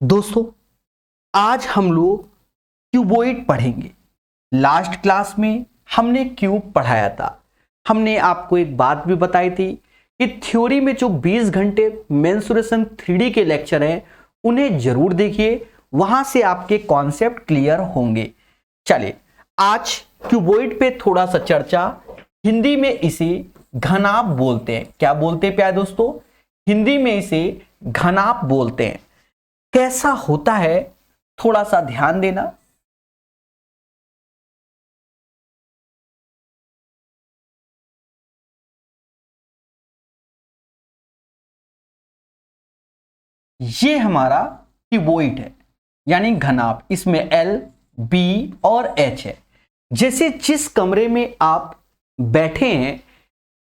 दोस्तों, आज हम लोग क्यूबॉइड पढ़ेंगे। लास्ट क्लास में हमने क्यूब पढ़ाया था। हमने आपको एक बात भी बताई थी कि थ्योरी में जो 20 घंटे मेंसुरेशन 3D के लेक्चर हैं उन्हें जरूर देखिए, वहां से आपके कॉन्सेप्ट क्लियर होंगे। चलिए आज क्यूबॉइड पे थोड़ा सा चर्चा। हिंदी में इसे घनाभ बोलते हैं। क्या बोलते हैं प्यारे दोस्तों? हिंदी में इसे घनाभ बोलते हैं। कैसा होता है थोड़ा सा ध्यान देना। ये हमारा क्यूबॉइड है यानी घनाभ। इसमें एल, बी और एच है। जैसे जिस कमरे में आप बैठे हैं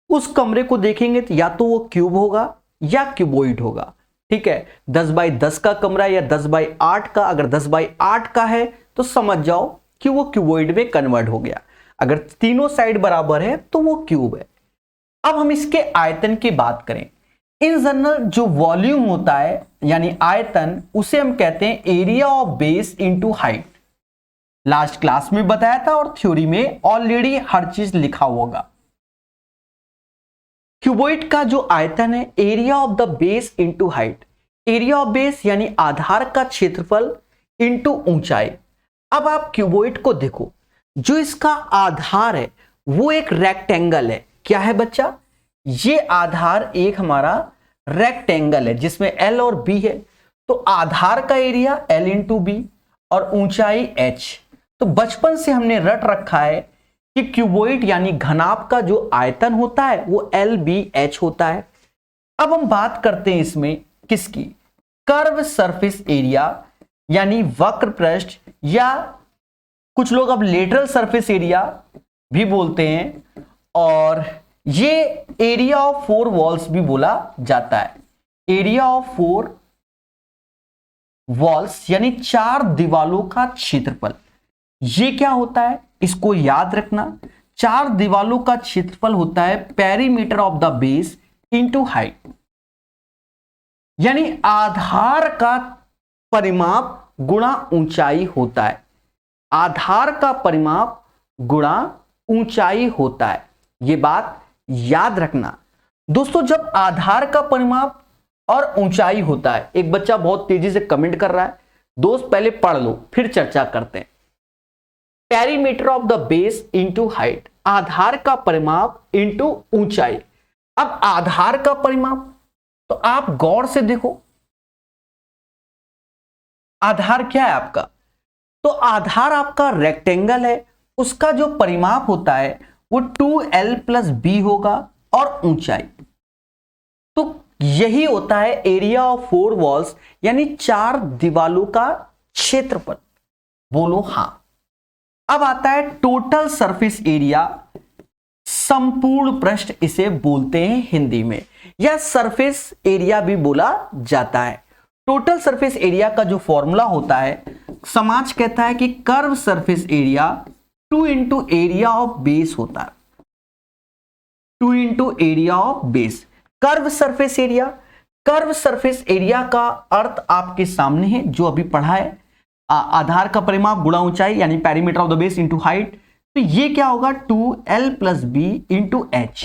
उस कमरे को देखेंगे तो या तो वो क्यूब होगा या क्यूबॉइड होगा। ठीक है, 10 बाई 10 का कमरा या 10 बाई 8 का, अगर 10 बाई 8 का है तो समझ जाओ कि वो क्यूबॉइड में कन्वर्ट हो गया। अगर तीनों साइड बराबर है तो वो क्यूब है। अब हम इसके आयतन की बात करें। इन जनरल जो वॉल्यूम होता है यानी आयतन, उसे हम कहते हैं area of base into height. Last class में बताया था और थ्योरी में ऑलरेडी हर चीज लिखा होगा। क्यूबॉइड का जो आयतन है area of the base into height. Area of base यानी आधार का क्षेत्रफल इंटू ऊंचाई। अब आप क्यूबॉइड को देखो, जो इसका आधार है वो एक रेक्टेंगल है। क्या है बच्चा? ये आधार एक हमारा रेक्टेंगल है जिसमें एल और बी है। तो आधार का एरिया एल इंटू बी और ऊंचाई एच। तो बचपन से हमने रट रखा है कि क्यूबॉइड यानी घनाभ का जो आयतन होता है वो एल बी एच होता है। अब हम बात करते हैं इसमें किसकी? कर्व सरफेस एरिया यानी वक्र पृष्ठ, या कुछ लोग अब लेटरल सरफेस एरिया भी बोलते हैं, और ये एरिया ऑफ 4 वॉल्स भी बोला जाता है। एरिया ऑफ 4 वॉल्स यानी 4 दीवालों का क्षेत्रफल। ये क्या होता है इसको याद रखना। 4 दीवालों का क्षेत्रफल होता है perimeter of the base into height, यानी आधार का परिमाप गुणा ऊंचाई होता है। आधार का परिमाप गुणा ऊंचाई होता है। यह बात याद रखना दोस्तों। जब आधार का परिमाप और ऊंचाई होता है, एक बच्चा बहुत तेजी से कमेंट कर रहा है, दोस्त पहले पढ़ लो फिर चर्चा करते हैं। Perimeter of the base into height, आधार का परिमाप इंटू ऊंचाई। अब आधार का परिमाप तो आप गौर से देखो, आधार क्या है आपका? तो आधार आपका रेक्टेंगल है, उसका जो परिमाप होता है वो 2l प्लस बी होगा, और ऊंचाई तो यही होता है एरिया ऑफ 4 वॉल्स यानी 4 दीवालों का क्षेत्रफल। बोलो हां। अब आता है टोटल सरफेस एरिया, संपूर्ण पृष्ठ इसे बोलते हैं हिंदी में, या सरफेस एरिया भी बोला जाता है। टोटल सरफेस एरिया का जो फॉर्मूला होता है, समाज कहता है कि curve surface area 2 into area of base होता है। 2 into area of base. Curve surface area, curve surface area का अर्थ आपके सामने है जो अभी पढ़ा है। आधार का परिमाप गुणा ऊंचाई यानी perimeter of the base into height. तो ये क्या होगा? 2l plus B into H.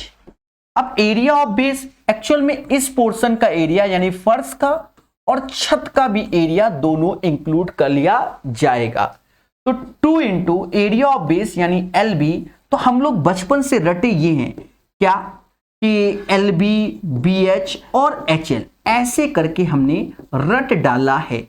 अब एरिया ऑफ बेस एक्चुअल में इस पोर्शन का एरिया यानी फर्श का और छत का भी एरिया दोनों इंक्लूड कर लिया जाएगा। तो 2 इंटू एरिया ऑफ बेस यानी एल बी। तो हम लोग बचपन से रटे ये हैं क्या कि एल बी, बी एच और एच एल, ऐसे करके हमने रट डाला है।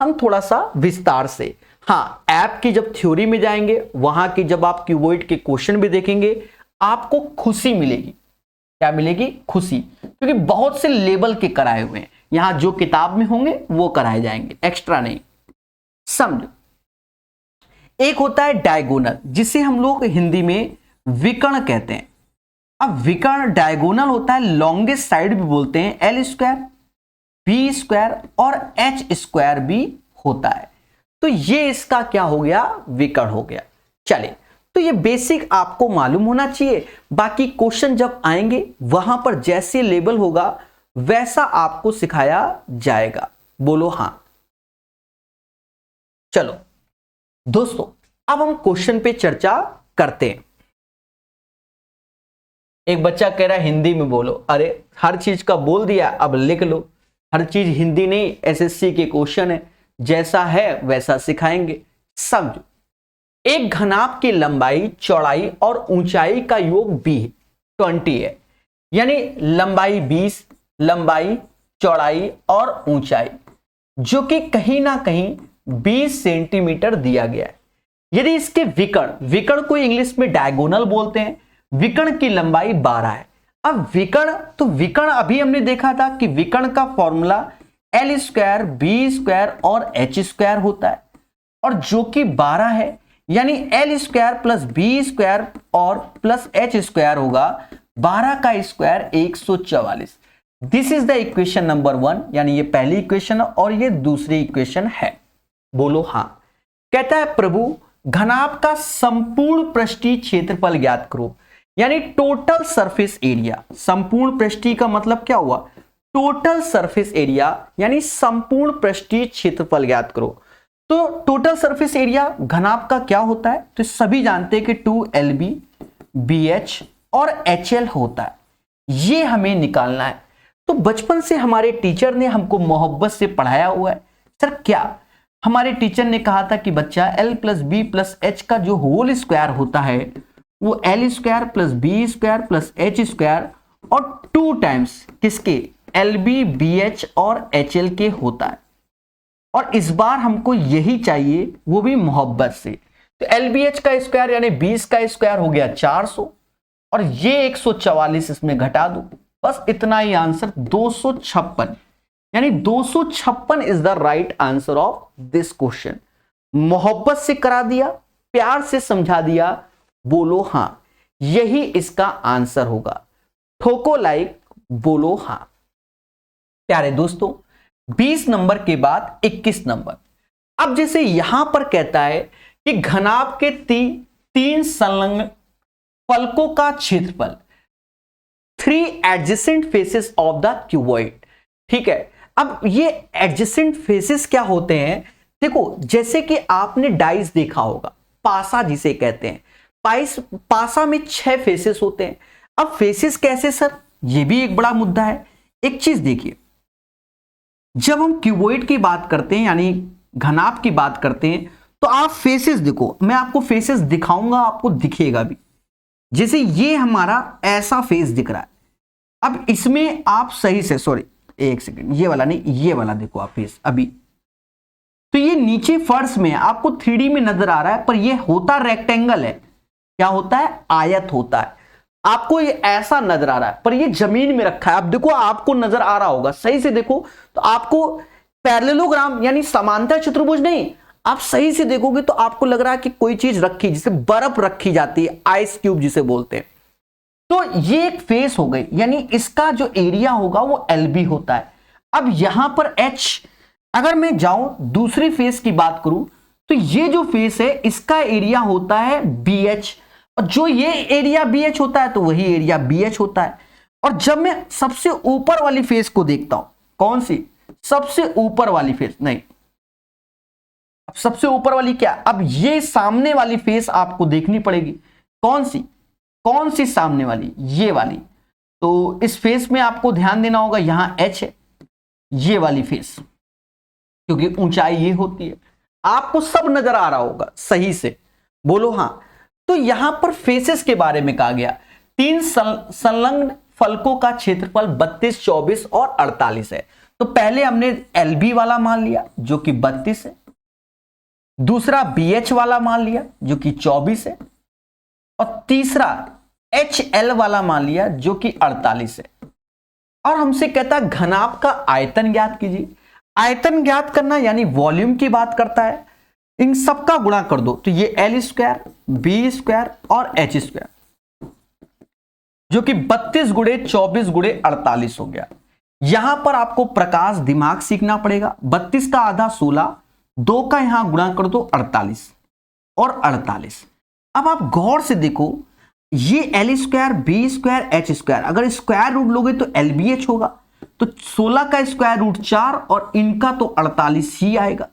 हम थोड़ा सा विस्तार से, हाँ, ऐप की जब थ्योरी में जाएंगे वहां की जब आप क्यूबॉइड के क्वेश्चन भी देखेंगे आपको खुशी मिलेगी। क्या मिलेगी? खुशी, क्योंकि बहुत से लेवल के कराए हुए हैं। यहां जो किताब में होंगे वो कराए जाएंगे, एक्स्ट्रा नहीं। समझो, एक होता है डायगोनल जिसे हम लोग हिंदी में विकर्ण कहते हैं। अब विकर्ण डायगोनल होता है, लॉन्गेस्ट साइड भी बोलते हैं, एल स्क्वायर, बी स्क्वायर और एच स्क्वायर भी होता है। तो ये इसका क्या हो गया? विकर्ण हो गया। चलिए, तो ये बेसिक आपको मालूम होना चाहिए। बाकी क्वेश्चन जब आएंगे वहां पर जैसे लेवल होगा वैसा आपको सिखाया जाएगा। बोलो हां। चलो दोस्तों, अब हम क्वेश्चन पे चर्चा करते हैं। एक बच्चा कह रहा है हिंदी में बोलो। अरे हर चीज का बोल दिया, अब लिख लो। हर चीज हिंदी नहीं, एसएससी के क्वेश्चन है, जैसा है वैसा सिखाएंगे। समझो, एक घनाभ की लंबाई, चौड़ाई और ऊंचाई का योग 20 है, यानी लंबाई 20, लंबाई, चौड़ाई और ऊंचाई जो कि कहीं ना कहीं 20 सेंटीमीटर दिया गया है। यदि इसके विकर्ण को इंग्लिश में डायगोनल बोलते हैं, विकर्ण की लंबाई 12 है। अब विकर्ण अभी हमने देखा था कि विकर्ण का formula L square, B square और H स्क्वायर होता है, और जो कि 12 है, यानी L square plus B square और प्लस H स्क्वायर होगा 12 का square 144। This is the equation number 1, यानी ये पहली इक्वेशन और ये दूसरी इक्वेशन है। बोलो हाँ। कहता है प्रभु घनाभ का संपूर्ण पृष्ठीय क्षेत्रफल ज्ञात करो, यानी टोटल सरफेस एरिया। संपूर्ण पृष्ठीय का मतलब क्या हुआ? टोटल सरफेस एरिया, यानी संपूर्ण पृष्ठीय क्षेत्रफल ज्ञात करो। तो टोटल सरफेस एरिया घनाभ का क्या होता है? तो सभी जानते हैं कि 2LB BH और HL होता है, ये हमें निकालना है। तो बचपन से हमारे टीचर ने हमको मोहब्बत से पढ़ाया हुआ है। सर क्या? हमारे टीचर ने कहा था कि बच्चा L plus B plus H का जो होल स्क्वायर होता है वो L square plus B square plus H square और 2 टाइम्स किसके? LB BH और HL के होता है। और इस बार हमको यही चाहिए, वो भी मोहब्बत से। तो LBH का स्क्वायर यानी 20 का स्क्वायर हो गया 400, और ये 144 इसमें घटा दो, बस इतना ही आंसर 256, यानी 256 is the right answer of this question. मोहब्बत से करा दिया, प्यार से समझा दिया। बोलो हां, यही इसका आंसर होगा। ठोको लाइक, बोलो हां। प्यारे दोस्तों, 20 नंबर के बाद 21 नंबर। अब जैसे यहां पर कहता है कि घनाभ के 3 संलग्न फलकों का क्षेत्रफल, 3 adjacent faces of the cuboid. ठीक है, अब ये एडजेसेंट फेसेस क्या होते हैं? देखो, जैसे कि आपने डाइस देखा होगा, पासा जिसे कहते हैं, पासा में 6 फेसेस होते हैं। अब फेसेस कैसे सर? ये भी एक बड़ा मुद्दा है। एक चीज देखिए, जब हम क्यूबॉइड की बात करते हैं यानी घनाभ की बात करते हैं, तो आप फेसेस देखो, मैं आपको फेसेस दिखाऊंगा, आपको दिखेगा भी। जैसे ये हमारा ऐसा फेस दिख रहा है। अब इसमें आप सही से, सॉरी एक सेकंड, ये वाला नहीं, ये वाला देखो आप फेस अभी। तो ये नीचे फर्श में आपको 3D में नजर आ रहा है, पर ये होता रेक्टेंगल है। क्या होता है? आयत होता है। आपको ये ऐसा नजर आ रहा है, पर ये जमीन में रखा है। अब देखो, आपको नजर आ रहा होगा, सही से देखो तो आपको पैरेललोग्राम यानी समांतर चतुर्भुज नहीं, आप सही से देखोगे तो आपको लग रहा है कि कोई चीज रखी, जिसे बर्फ रखी जाती है, आइस क्यूब जिसे बोलते हैं। तो ये एक फेस हो गई, यानी इसका जो एरिया होगा वो LB होता है। अब यहां पर H, अगर मैं जाऊं दूसरी फेस की बात करूं, तो ये जो फेस है इसका एरिया होता है BH, और जो ये एरिया BH होता है तो वही एरिया BH होता है। और जब मैं सबसे ऊपर वाली फेस को देखता हूं, कौन सी? सबसे ऊपर वाली फेस नहीं, अब सबसे ऊपर वाली क्या? अब ये सामने वाली फेस आपको देखनी पड़ेगी। कौन सी? कौन सी सामने वाली? ये वाली। तो इस फेस में आपको ध्यान देना होगा, यहां H है, ये वाली फेस, क्योंकि ऊंचाई ये होती है। आपको सब नजर आ रहा होगा सही से, बोलो हां। तो यहां पर फेसेस के बारे में कहा गया, 3 संलग्न फलकों का क्षेत्रफल 32, 24 और 48 है। तो पहले हमने LB वाला मान लिया जो कि 32 है, दूसरा BH वाला मान लिया जो कि 24 है, और तीसरा HL वाला मान लिया जो कि 48 है। और हमसे कहता है घनाभ का आयतन ज्ञात कीजिए। आयतन ज्ञात करना यानी वॉल्यूम की बात करता है। इन सबका गुणा कर दो, तो ये L स्क्वायर, B स्क्वायर और H स्क्वायर, जो कि 32 गुणे 24 गुणे 48 हो गया। यहां पर आपको प्रकाश दिमाग सीखना पड़ेगा। 32 का आधा 16, 2 का यहां गुणा कर दो 48 और 48। अब आप गौर से देखो, ये L square, B square, H square, अगर स्क्वायर रूट लोगे तो LBH होगा। तो 16 का स्क्वायर रूट 4 और इनका तो 48 ही आएगा।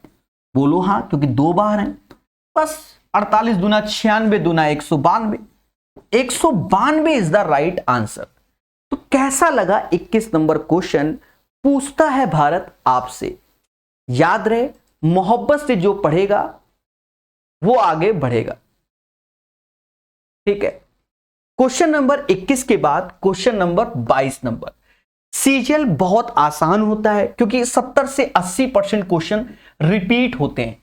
बोलो हाँ, क्योंकि 2 बार हैं। बस 48 दूना 96 दूना 192, 192 इज द राइट आंसर। तो कैसा लगा 21 नंबर क्वेश्चन? पूछता है भारत आपसे। याद रहे, मोहब्बत से जो पढ़ेगा वो आगे बढ़ेगा। ठीक है, क्वेश्चन नंबर 21 के बाद क्वेश्चन नंबर 22 नंबर। सीजीएल बहुत आसान होता है क्योंकि 70 से 80% क्वेश्चन रिपीट होते हैं।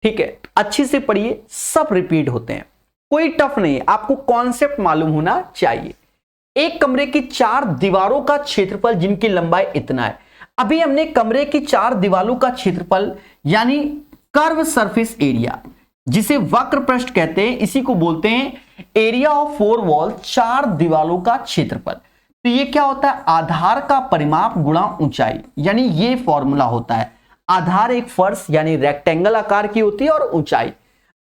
ठीक है, अच्छे से पढ़िए, सब रिपीट होते हैं, कोई टफ नहीं है, आपको कॉन्सेप्ट मालूम होना चाहिए। एक कमरे की 4 दीवारों का क्षेत्रफल जिनकी लंबाई इतना है। अभी हमने कमरे की 4 दीवारों का क्षेत्रफल यानी कर्व सरफेस एरिया, जिसे वक्र पृष्ठ कहते हैं, इसी को बोलते हैं एरिया ऑफ 4 वॉल, 4 दीवारों का क्षेत्रफल। तो ये क्या होता है? आधार का परिमाप गुणा ऊंचाई, यानी ये फॉर्मूला होता है। आधार एक फर्श यानी रेक्टेंगल आकार की होती है और ऊंचाई।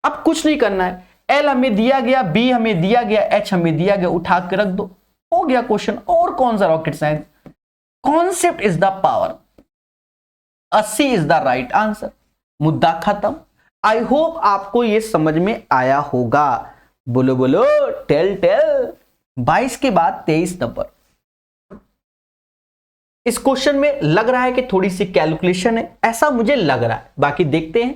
अब कुछ नहीं करना है, एल हमें दिया गया, बी हमें दिया गया, एच हमें दिया गया, उठा के रख दो, हो गया क्वेश्चन। और कौन सा rocket science? Concept is the power. 80 is the right answer. मुद्दा खत्म। आई होप आपको यह समझ में आया होगा। बोलो बोलो, टेल टेल। 22 के बाद 23 नंबर। इस क्वेश्चन में लग रहा है कि थोड़ी सी कैलकुलेशन है, ऐसा मुझे लग रहा है, बाकी देखते हैं।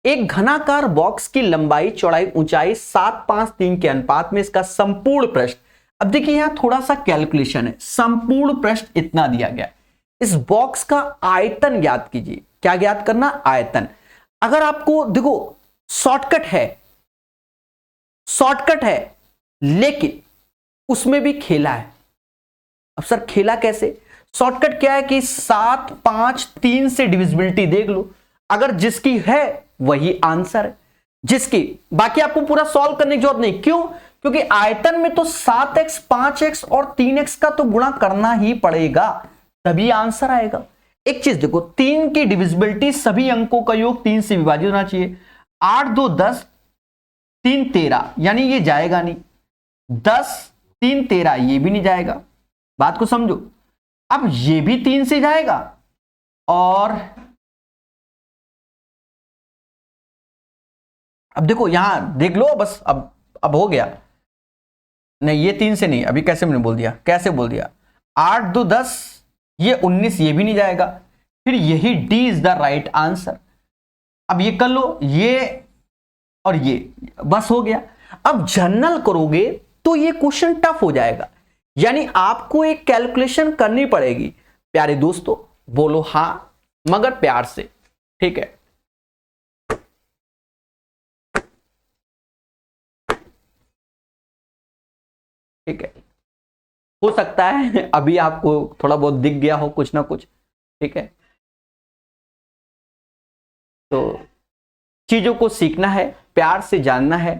एक घनाकार बॉक्स की लंबाई चौड़ाई ऊंचाई 753 के अनुपात में इसका संपूर्ण पृष्ठ। अब देखिए यहां थोड़ा सा कैलकुलेशन है। संपूर्ण पृष्ठ इतना दिया गया है। इस बॉक्स का आयतन ज्ञात कीजिए। क्या ज्ञात करना? आयतन। अगर आपको देखो शॉर्टकट है लेकिन उसमें भी खेला है। अब सर खेला कैसे? शॉर्टकट क्या है कि 7 5 3 से डिविजिबिलिटी देख लो, अगर जिसकी है वही आंसर है, जिसकी। बाकी आपको पूरा सॉल्व करने की जरूरत नहीं। क्यों? क्योंकि आयतन में तो 7x 5x और 3x का तो गुणा करना ही पड़ेगा, तभी आंसर आएगा। एक चीज देखो, 3 की डिविजिबिलिटी सभी अंकों का योग 3 से विभाजित होना चाहिए। 8 2 10, 3 13, यानी ये जाएगा नहीं। 10 3 13, ये भी नहीं जाएगा। बात को समझो। अब ये भी 3 से जाएगा और अब देखो यहां देख लो, बस अब हो गया। नहीं, ये 3 से नहीं, अभी कैसे मैंने बोल दिया, कैसे बोल दिया? 8 2 10, ये 19, ये भी नहीं जाएगा। फिर यही D is the right answer. अब ये कर लो, ये और ये, बस हो गया। अब जनरल करोगे तो ये क्वेश्चन टफ हो जाएगा, यानी आपको एक कैलकुलेशन करनी पड़ेगी। प्यारे दोस्तों बोलो हां, मगर प्यार से। ठीक है, ठीक है। हो सकता है अभी आपको थोड़ा बहुत दिख गया हो कुछ ना कुछ। ठीक है, तो चीजों को सीखना है, प्यार से जानना है।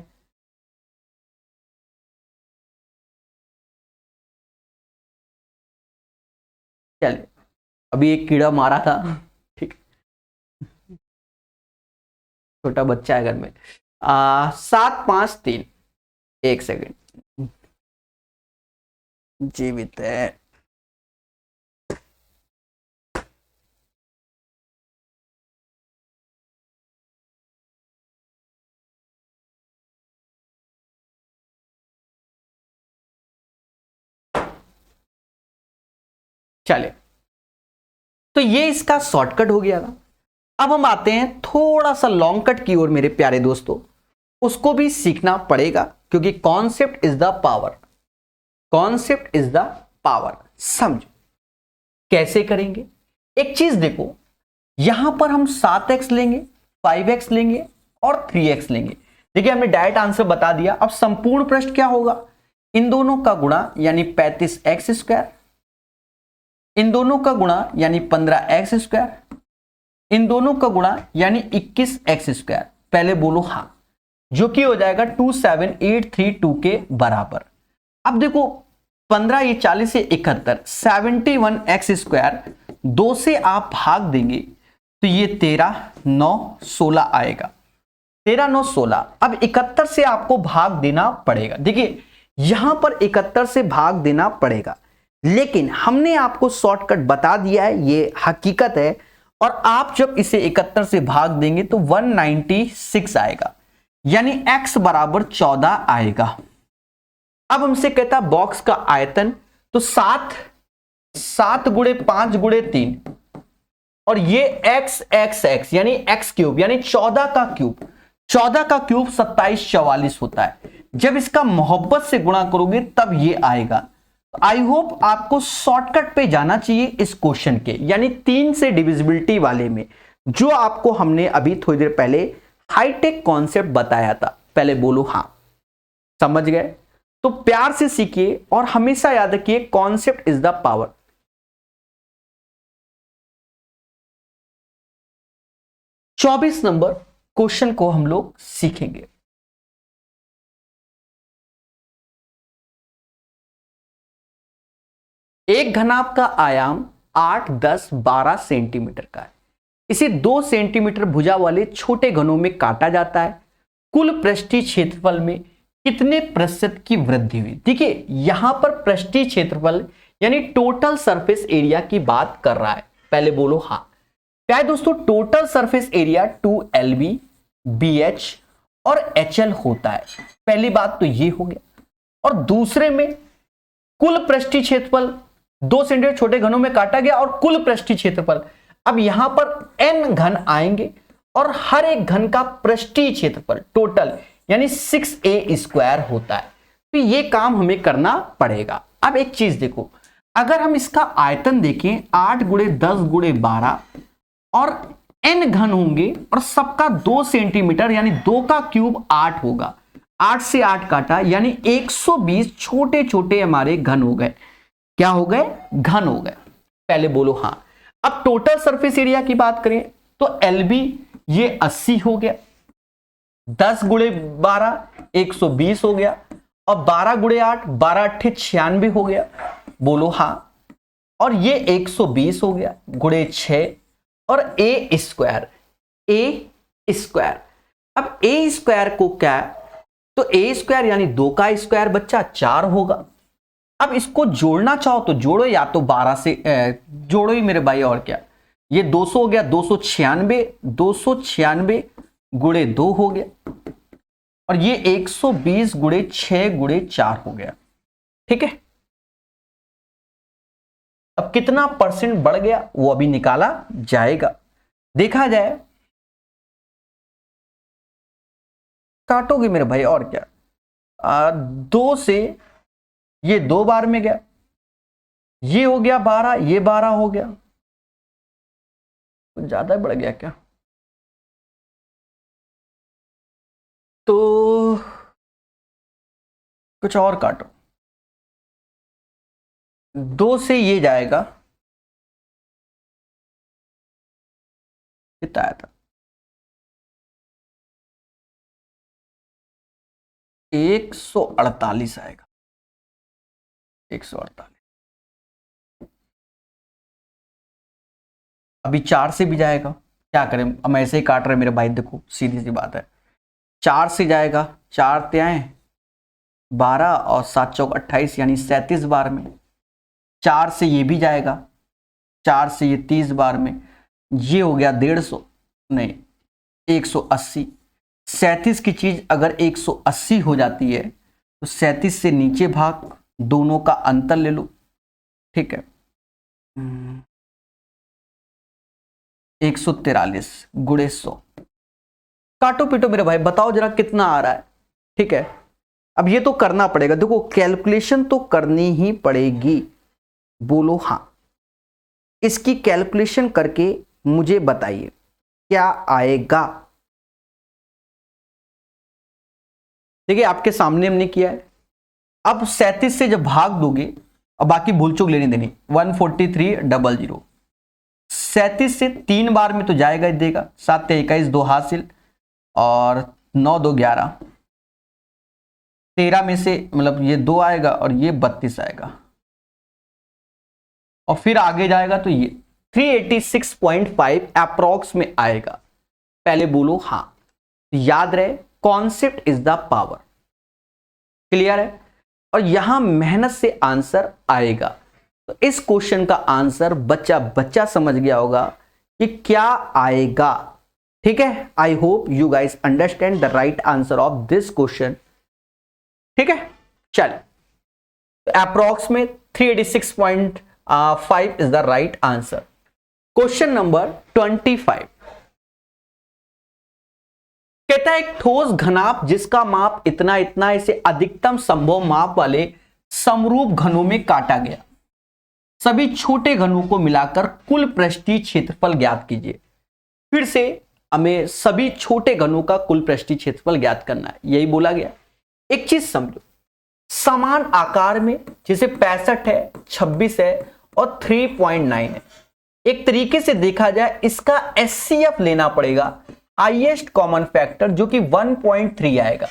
चलिए, अभी एक कीड़ा मारा था। ठीक, छोटा बच्चा है घर में। 7 5 3, 1 सेकेंड, जीवित है। चले, तो ये इसका शॉर्टकट हो गया था। अब हम आते हैं थोड़ा सा लॉन्ग कट की ओर मेरे प्यारे दोस्तों। उसको भी सीखना पड़ेगा क्योंकि concept is the power. Concept is the power. समझो कैसे करेंगे। एक चीज देखो, यहां पर हम 7x लेंगे, 5x लेंगे और 3x लेंगे। देखिए हमने डायरेक्ट आंसर बता दिया। अब संपूर्ण पृष्ठ क्या होगा? इन दोनों का गुणा यानी 35x स्क्वायर, इन दोनों का गुणा यानी 15x स्क्वायर, इन दोनों का गुणा यानी 21x स्क्वायर। पहले बोलो हां, जो कि हो जाएगा 27832 के बराबर। अब देखो 15 ये 40 से 71, 71x स्क्वायर 2 से आप भाग देंगे तो ये 13 9 16 आएगा। 13 9 16। अब 71 से आपको भाग देना पड़ेगा। देखिए यहां पर 71 से भाग देना पड़ेगा, लेकिन हमने आपको शॉर्टकट बता दिया है, ये हकीकत है। और आप जब इसे 71 से भाग देंगे तो 196 आएगा, यानी x बराबर 14 आएगा। अब हमसे कहता बॉक्स का आयतन, तो 7 गुणे 5 गुणे 3, और ये x यानी x क्यूब यानी 14 का क्यूब, 14 का क्यूब 2744 होता है। जब इसका मोहब्बत से गुणा करोगे तब ये आएगा। आई होप आपको शॉर्टकट पे जाना चाहिए इस क्वेश्चन के, यानी 3 से डिविजिबिलिटी वाले में, जो आपको हमने अभी थोड़ी देर पहले हाईटेक कॉन्सेप्ट बताया था। पहले बोलो हां, समझ गए? तो प्यार से सीखिए और हमेशा याद रखिए कॉन्सेप्ट इज द पावर। चौबीस नंबर क्वेश्चन को हम लोग सीखेंगे। एक घनाभ का आयाम 8, 10, 12 सेंटीमीटर का है। इसे 2 सेंटीमीटर भुजा वाले छोटे घनों में काटा जाता है। कुल पृष्ठीय क्षेत्रफल में कितने प्रतिशत की वृद्धि हुई? देखिए यहां पर पृष्ठीय क्षेत्रफल यानी टोटल सरफेस एरिया की बात कर रहा है। पहले बोलो हां। क्या है दोस्तों? Total surface area 2LB, BH और HL होता है। पहली बात तो ये हो गया। और दूसरे में कुल पृष्ठीय क्षेत्रफल 2 सेंटीमीटर छोटे घनों में काटा गया और कुल पृष्ठीय क्षेत्रफल। अब यहां पर n घन आएंगे और हर एक घन का पृष्ठीय क्षेत्रफल टोटल यानी 6a² होता है। तो ये काम हमें करना पड़ेगा। अब एक चीज देखो, अगर हम इसका आयतन देखें 8 गुणे 10 गुणे 12 और n घन होंगे और सबका 2 सेंटीमीटर यानी 2 का क्यूब 8 होगा। 8 से 8 काटा यानी 120 छोटे छोटे हमारे घन हो गए। क्या हो गए? घन हो गए। पहले बोलो हां। अब टोटल सरफेस एरिया की बात करें तो LB ये 80 हो गया, 10 गुणे 12 120 हो गया, और 12 गुणे 8 12 8 96 हो गया। बोलो हां। और ये 120 हो गया गुणे 6 और a²। अब a² को क्या है? तो a² यानी 2 का स्क्वायर बच्चा 4 होगा। अब इसको जोड़ना चाहो तो जोड़ो, या तो 12 से जोड़ो ही मेरे भाई, और क्या। ये 200 हो गया, 296 गुणे 2 हो गया, और ये 120 गुणे 6 गुणे 4 हो गया। ठीक है। अब कितना परसेंट बढ़ गया वो अभी निकाला जाएगा, देखा जाए। काटोगे मेरे भाई, और क्या। 2 से ये 2 बार में गया, ये हो गया 12, ये 12 हो गया, तो ज्यादा बढ़ गया क्या? तो कुछ और काटो। 2 से ये जाएगा, कितना आया था? 148 आएगा, 148। अभी 4 से भी जाएगा, क्या करें, हम ऐसे ही काट रहे मेरे भाई। देखो सीधी सी बात है, 4 से जाएगा, 4 ते आए 12 और 7 चौक 28 यानी 37 बार में। 4 से ये भी जाएगा, 4 से ये 30 बार में, ये हो गया 150, नहीं 180। 37 की चीज अगर 180 हो जाती है तो 37 से नीचे भाग, दोनों का अंतर ले लो। ठीक है, 143 गुणे 100। काटो पीटो मेरे भाई, बताओ जरा कितना आ रहा है। ठीक है, अब ये तो करना पड़ेगा, देखो कैलकुलेशन तो करनी ही पड़ेगी। बोलो हाँ। इसकी कैलकुलेशन करके मुझे बताइए क्या आएगा। देखिए आपके सामने हमने किया है। अब 37 से जब भाग दोगे, अब बाकी भूल चूक लेनी देनी, 14300। 37 से 3 बार में तो जाएगा ही देगा, 7 ते 21 2 हासिल, और 9 2 11, 13 में से मतलब ये 2 आएगा और ये 32 आएगा, और फिर आगे जाएगा तो ये 386.5 अप्रॉक्स में आएगा। पहले बोलो हाँ। याद रहे concept is the power. Clear है? और यहां मेहनत से आंसर आएगा। तो इस क्वेश्चन का आंसर बच्चा समझ गया होगा कि क्या आएगा। ठीक है, I hope you guys understand the right answer of this question. ठीक है, चलिए अप्रोक्स में 386.5 is the right answer. Question number 25 कहता है एक ठोस घनाभ जिसका माप इतना इतना इसे अधिकतम संभव माप वाले समरूप घनों में काटा गया। सभी छोटे घनों को मिलाकर कुल पृष्ठीय क्षेत्रफल ज्ञात कीजिए। फिर से हमें सभी छोटे घनों का कुल पृष्ठीय क्षेत्रफल ज्ञात करना है, यही बोला गया। एक चीज समझो, समान आकार में जैसे 65 है, 26 है और 3.9 है, एक तरीके से देखा जाए इसका एचसीएफ लेना पड़ेगा, हाईएस्ट कॉमन फैक्टर, जो कि 1.3 आएगा।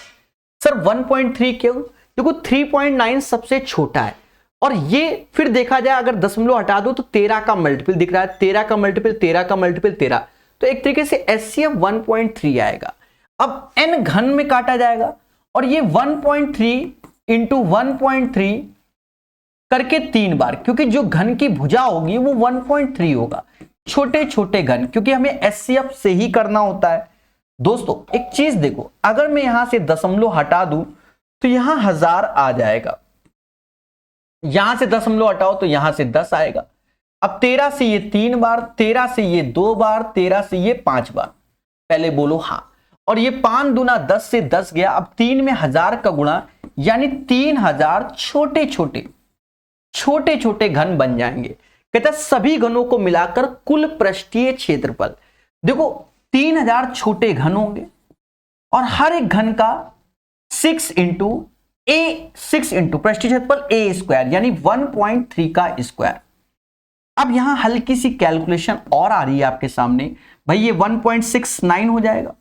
सर 1.3 क्यों? देखो 3.9 सबसे छोटा है और ये फिर देखा जाए अगर दशमलव हटा दो तो 13 का मल्टीपल दिख रहा है, 13 का मल्टीपल 13 का मल्टीपल 13, तो एक तरीके से एचसीएफ 1.3 आएगा। अब n घन में काटा जाएगा और ये 1.3 इंटू 1.3 करके 3 बार, क्योंकि जो घन की भुजा होगी वो 1.3 होगा। छोटे छोटे घन, क्योंकि हमें एचसीएफ से ही करना होता है। दोस्तों एक चीज देखो, अगर मैं यहां से दशमलव हटा दूं तो यहां 1000 आ जाएगा, यहां से दशमलव हटाओ तो यहां से 10 आएगा। अब 13 से ये 3 बार, 13 से ये 2 बार, 13 से ये 5 बार, पहले बोलो हाँ। और ये 5 दूना 10 से 10 गया, अब 3 में 1000 का गुणा, यानी 3000 छोटे छोटे घन बन जाएंगे। कहता है सभी घनों को मिलाकर कुल पृष्ठीय क्षेत्रफल, देखो 3000 छोटे घन होंगे और हर एक घन का 6 इंटू पृष्ठीय क्षेत्रफल ए स्क्वायर, यानी 1.3 का स्क्वायर। अब यहां हल्की सी कैलकुलेशन और आ रही है आपके सामने, भाई ये 1.69 हो जाएगा,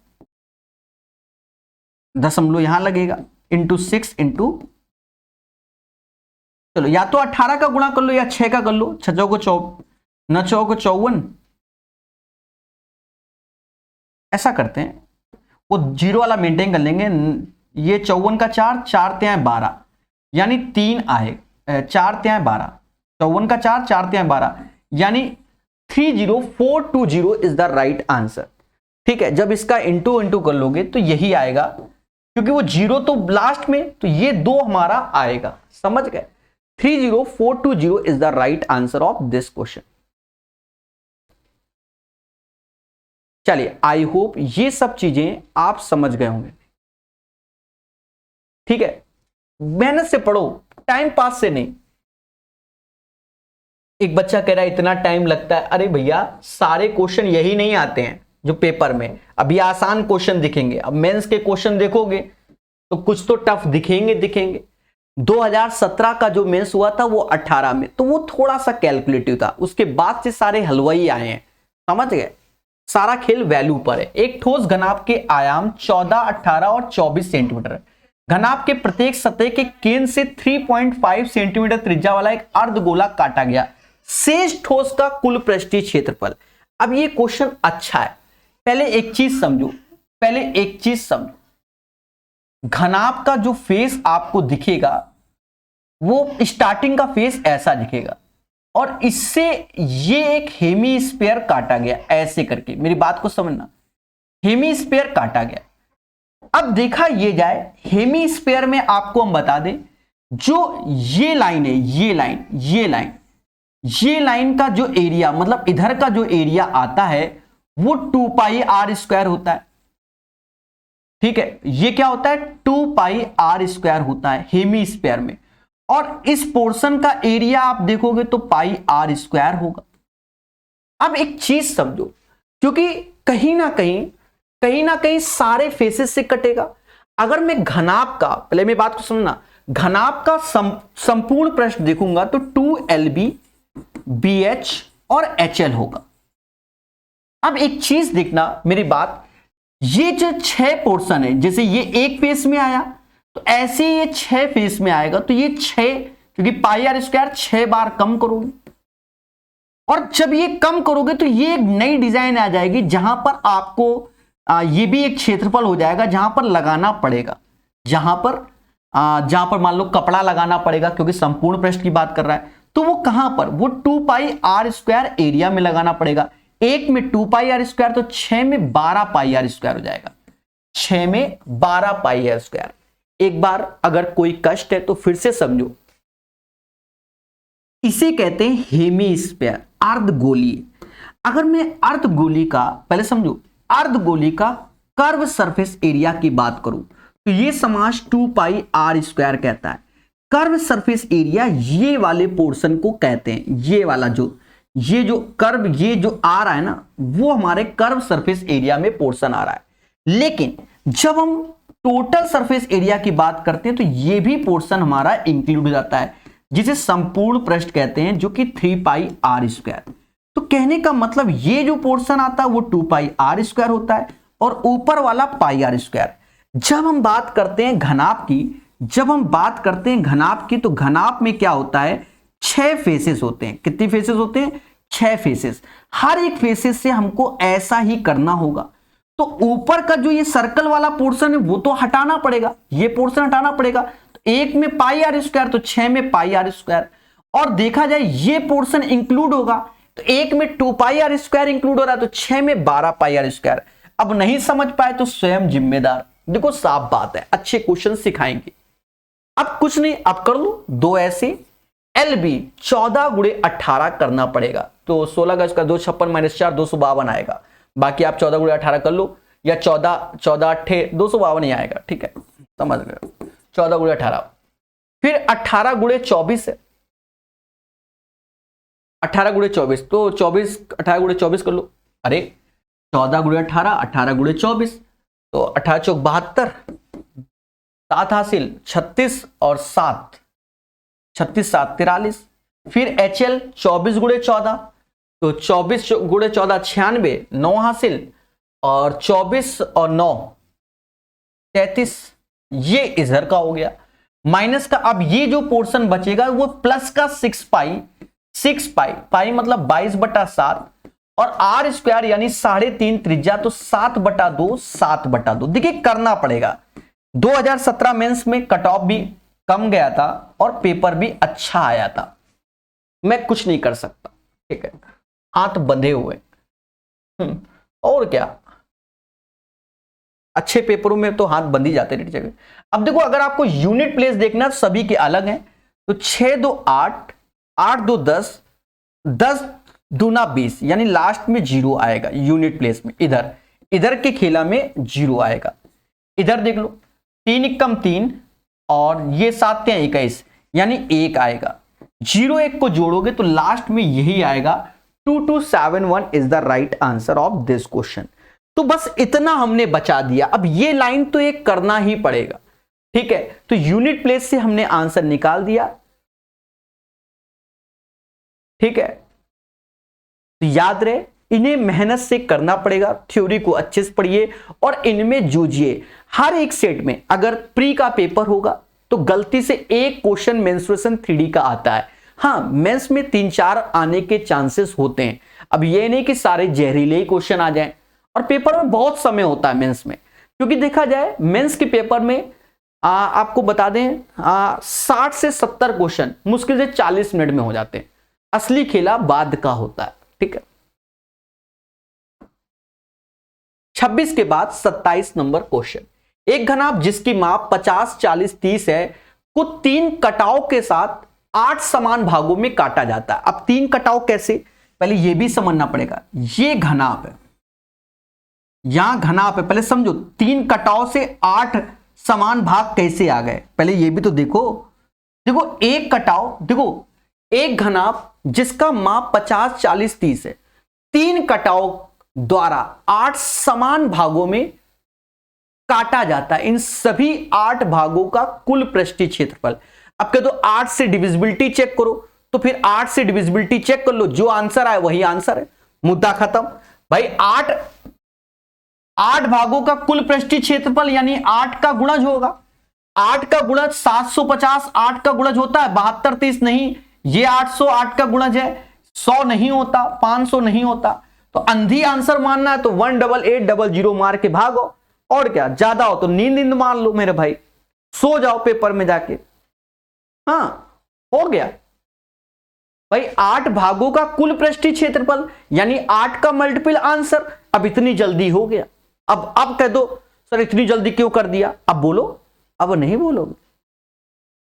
दशमलव यहां लगेगा, इंटू 6 इंटू, चलो या तो 18 का गुणा कर लो या 6 का कर लो, 6 को 54, ऐसा करते हैं, वो जीरो वाला मेंटेन कर लेंगे। ये 54 का 4 3 12, यानी 3 आए, 4 3 12, 54 का 4 3 12, यानी 30420 इज द राइट आंसर। ठीक है, जब इसका इंटू कर लोगे तो यही आएगा, क्योंकि वो जीरो तो लास्ट में, तो ये 2 हमारा आएगा, समझ गए। 30420 is the right answer of this question. चलिए आई होप ये सब चीजें आप समझ गए होंगे। ठीक है, मेहनत से पढ़ो, टाइम पास से नहीं। एक बच्चा कह रहा है इतना टाइम लगता है, अरे भैया सारे क्वेश्चन यही नहीं आते हैं जो पेपर में, अभी आसान क्वेश्चन दिखेंगे, अब मेंस के क्वेश्चन देखोगे तो कुछ तो टफ दिखेंगे। 2017 का जो मेंस हुआ था वो 18 में, तो वो थोड़ा सा कैलकुलेटिव था, उसके बाद से सारे हलवाई आए हैं, समझ गए। सारा खेल वैल्यू पर है। एक ठोस घनाभ के आयाम 14, 18 और 24 सेंटीमीटर है। घनाभ के प्रत्येक सतह के केंद्र से 3.5 सेंटीमीटर त्रिज्या वाला एक अर्धगोला काटा गया। शेष ठोस का कुल पृष्ठीय क्षेत्रफल। अब ये क्वेश्चन अच्छा है, पहले एक चीज समझो, घनाभ का जो फेस आपको दिखेगा वो स्टार्टिंग का फेस ऐसा दिखेगा और इससे ये एक हेमीस्फीयर काटा गया, ऐसे करके, मेरी बात को समझना, हेमीस्फीयर काटा गया। अब देखा ये जाए, हेमीस्फीयर में आपको हम बता दें, जो ये लाइन है, ये लाइन का जो एरिया, मतलब इधर का जो एरिया आता है वो 2 पाई आर स्क्वायर होता है। ठीक है, ये क्या होता है, 2 पाई आर स्क्वायर होता है हेमीस्फीयर में, और इस पोर्शन का एरिया आप देखोगे तो पाई आर स्क्वायर होगा। अब एक चीज समझो, क्योंकि कहीं ना कहीं सारे फेसेस से कटेगा। अगर मैं घनाभ का, पहले मेरी बात को समझना, घनाभ का संपूर्ण पृष्ठ देखूंगा तो 2LB BH और HL होगा। अब एक चीज देखना मेरी बात, ये जो 6 पोर्शन है, जैसे ये एक फेस में आया तो ऐसे ये 6 फेस में आएगा, तो ये 6, क्योंकि पाई आर स्क्वायर 6 बार कम करोगे, और जब ये कम करोगे तो ये एक नई डिजाइन आ जाएगी जहां पर आपको ये भी एक क्षेत्रफल हो जाएगा जहां पर लगाना पड़ेगा, जहां पर मान लो कपड़ा लगाना पड़ेगा, क्योंकि संपूर्ण पृष्ठ की बात कर रहा है, तो वो कहां पर, वो 2 पाई आर स्क्वायर एरिया में लगाना पड़ेगा। 1 में 2 पाई आर स्क्वायर, तो 6 में 12 पाई आर स्क्वायर हो जाएगा। 6 में 12 पाई आर स्क्वायर। एक बार अगर कोई कष्ट है तो फिर से समझो, इसे कहते हैं हेमीस्फीयर, अर्धगोलीय। अगर मैं अर्धगोली का, पहले समझो, अर्धगोली का कर्व सरफेस एरिया की बात करूं तो ये समास 2 पाई आर स्क्वायर कहता है। कर्व सरफेस एरिया ये वाले पोर्शन को कहते हैं, ये वाला ये जो कर्व, ये जो आ रहा है ना, वो हमारे कर्व सरफेस एरिया में पोर्शन आ रहा है। लेकिन जब हम टोटल सरफेस एरिया की बात करते हैं तो ये भी पोर्शन हमारा इंक्लूड हो जाता है, जिसे संपूर्ण पृष्ठ कहते हैं, जो कि 3 पाई आर स्क्वायर। तो कहने का मतलब ये जो पोर्शन आता है वो 2 पाई आर स्क्वायर होता है और ऊपर वाला पाई आर स्क्वायर। जब हम बात करते हैं घनाभ की, तो घनाभ में क्या होता है, 6 फेसेस होते हैं। कितनी फेसेस होते हैं? 6 फेसेस। हर एक फेसेस से हमको ऐसा ही करना होगा। तो ऊपर का जो ये सर्कल वाला पोर्शन है वो तो हटाना पड़ेगा, ये पोर्शन हटाना पड़ेगा। तो 1 में पाई आर स्क्वायर, तो 6 में पाई आर स्क्वायर। और देखा जाए ये पोर्शन इंक्लूड होगा, तो 1 में 2 पाई आर स्क्वायर इंक्लूड हो रहा है, तो 6 में 12 पाई आर स्क्वायर। अब नहीं समझ पाए तो स्वयं जिम्मेदार। देखो साफ बात है, अच्छे क्वेश्चन सिखाएंगे। अब कुछ नहीं, अब कर लो 2 ऐसे। LB 14 गुणे 18 करना पड़ेगा, तो 16 का इसका 2 56 माइनस 4 252 आएगा। बाकी आप 14 गुणे 18 कर लो, या 14 अट्ठे 252 ही आएगा। ठीक है, समझ गए? 14 गुणे 18, फिर 18 गुणे 24 है, 18 गुणे 24, तो 24 18 गुणे 24 कर लो। अरे 14 गुणे 18, 18 गुणे 24, तो 18 चौक 72, 7 हासिल 36 और 7, 36 7 43। फिर HL 24 गुणे 14, तो 24 गुणे 14 96, 9 हासिल, और 24 और 9 33। ये इधर का हो गया। माइनस का, अब ये जो पोर्शन बचेगा वो प्लस का 6 पाई, 6 पाई मतलब 22/7, और आर स्क्वायर यानी 3.5 त्रिज्या, तो 7/2, 7/2। देखिए करना पड़ेगा। 2017 मेंस में कट ऑफ भी कम गया था और पेपर भी अच्छा आया था, मैं कुछ नहीं कर सकता। ठीक है, हाथ बंधे हुए। और क्या, अच्छे पेपरों में तो हाथ बंध ही जाते हैं। अब देखो, अगर आपको यूनिट प्लेस देखना तो सभी के अलग हैं। तो 6 2 8, 8 2 10, 10 दूना 20, यानी लास्ट में 0 आएगा यूनिट प्लेस में। इधर के खेला में 0 आएगा। इधर देख लो, 3 एकम 3 और ये 7 या 21, यानी 1 आएगा। 0 1 को जोड़ोगे तो लास्ट में यही आएगा। 2271 is the right answer of this question. तो बस इतना हमने बचा दिया। अब ये लाइन तो एक करना ही पड़ेगा। ठीक है, तो यूनिट प्लेस से हमने आंसर निकाल दिया। ठीक है, तो याद रहे, इन्हें मेहनत से करना पड़ेगा। थ्योरी को अच्छे से पढ़िए और इनमें जूझिए। हर एक सेट में अगर प्री का पेपर होगा तो गलती से एक क्वेश्चन मेंस्ट्रुएशन 3D का आता है। हाँ, मेंस में 3-4 आने के चांसेस होते हैं। अब ये नहीं कि सारे जहरीले ही क्वेश्चन आ जाएं, और पेपर में बहुत समय होता है मेंस में, क्योंकि देखा जाए मेंस के पेपर में आपको बता दें 60 से 70 क्वेश्चन मुश्किल से 40 मिनट में हो जाते हैं। असली खेला बाद का होता है। ठीक है, 26 के बाद 27 नंबर क्वेश्चन। एक घनाभ जिसकी माप 50 40 30 है को 3 कटाव के साथ 8 समान भागों में काटा जाता है। अब 3 कटाव कैसे, पहले यह भी समझना पड़ेगा। ये घनाभ है, यहां घनाभ है, पहले समझो 3 कटाव से 8 समान भाग कैसे आ गए, पहले ये भी तो देखो। देखो एक कटाव, देखो एक घनाभ जिसका माप 50 40 30 है, 3 कटाव द्वारा 8 समान भागों में काटा जाता है। इन सभी 8 भागों का कुल पृष्ठीय क्षेत्रफल। अब कह दो 8 से डिविजिबिलिटी चेक करो, तो फिर 8 से डिविजिबिलिटी चेक कर लो, जो आंसर आए वही आंसर है, मुद्दा खत्म। भाई 8 भागों का कुल पृष्ठीय क्षेत्रफल यानी 8 का गुणज होगा। 8 का गुणज 750, 8 का गुणज होता है 72 30 नहीं, ये 808 का गुणज है, 100 नहीं होता, 500 नहीं होता। तो अंधी आंसर मानना है तो 18800 मार के भागो, और क्या, ज्यादा हो तो नींद मान लो मेरे भाई, सो जाओ पेपर में जाके। हाँ, हो गया। भाई 8 भागों का कुल पृष्ठीय क्षेत्रफल यानी 8 का मल्टीपल आंसर। अब इतनी जल्दी हो गया, अब कह दो सर इतनी जल्दी क्यों कर दिया, अब बोलो, अब नहीं बोलोगे,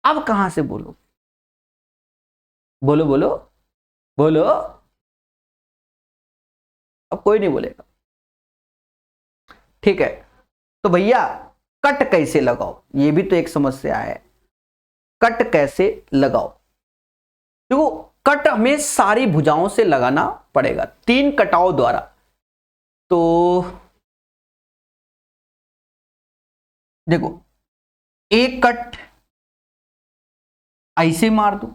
अब कहां से बोलो, बोलो बोलो बोलो, अब कोई नहीं बोलेगा। ठीक है, तो भैया कट कैसे लगाओ, ये भी तो एक समस्या है, कट कैसे लगाओ। देखो कट हमें सारी भुजाओं से लगाना पड़ेगा 3 कटाओं द्वारा। तो देखो एक कट ऐसे मार दो,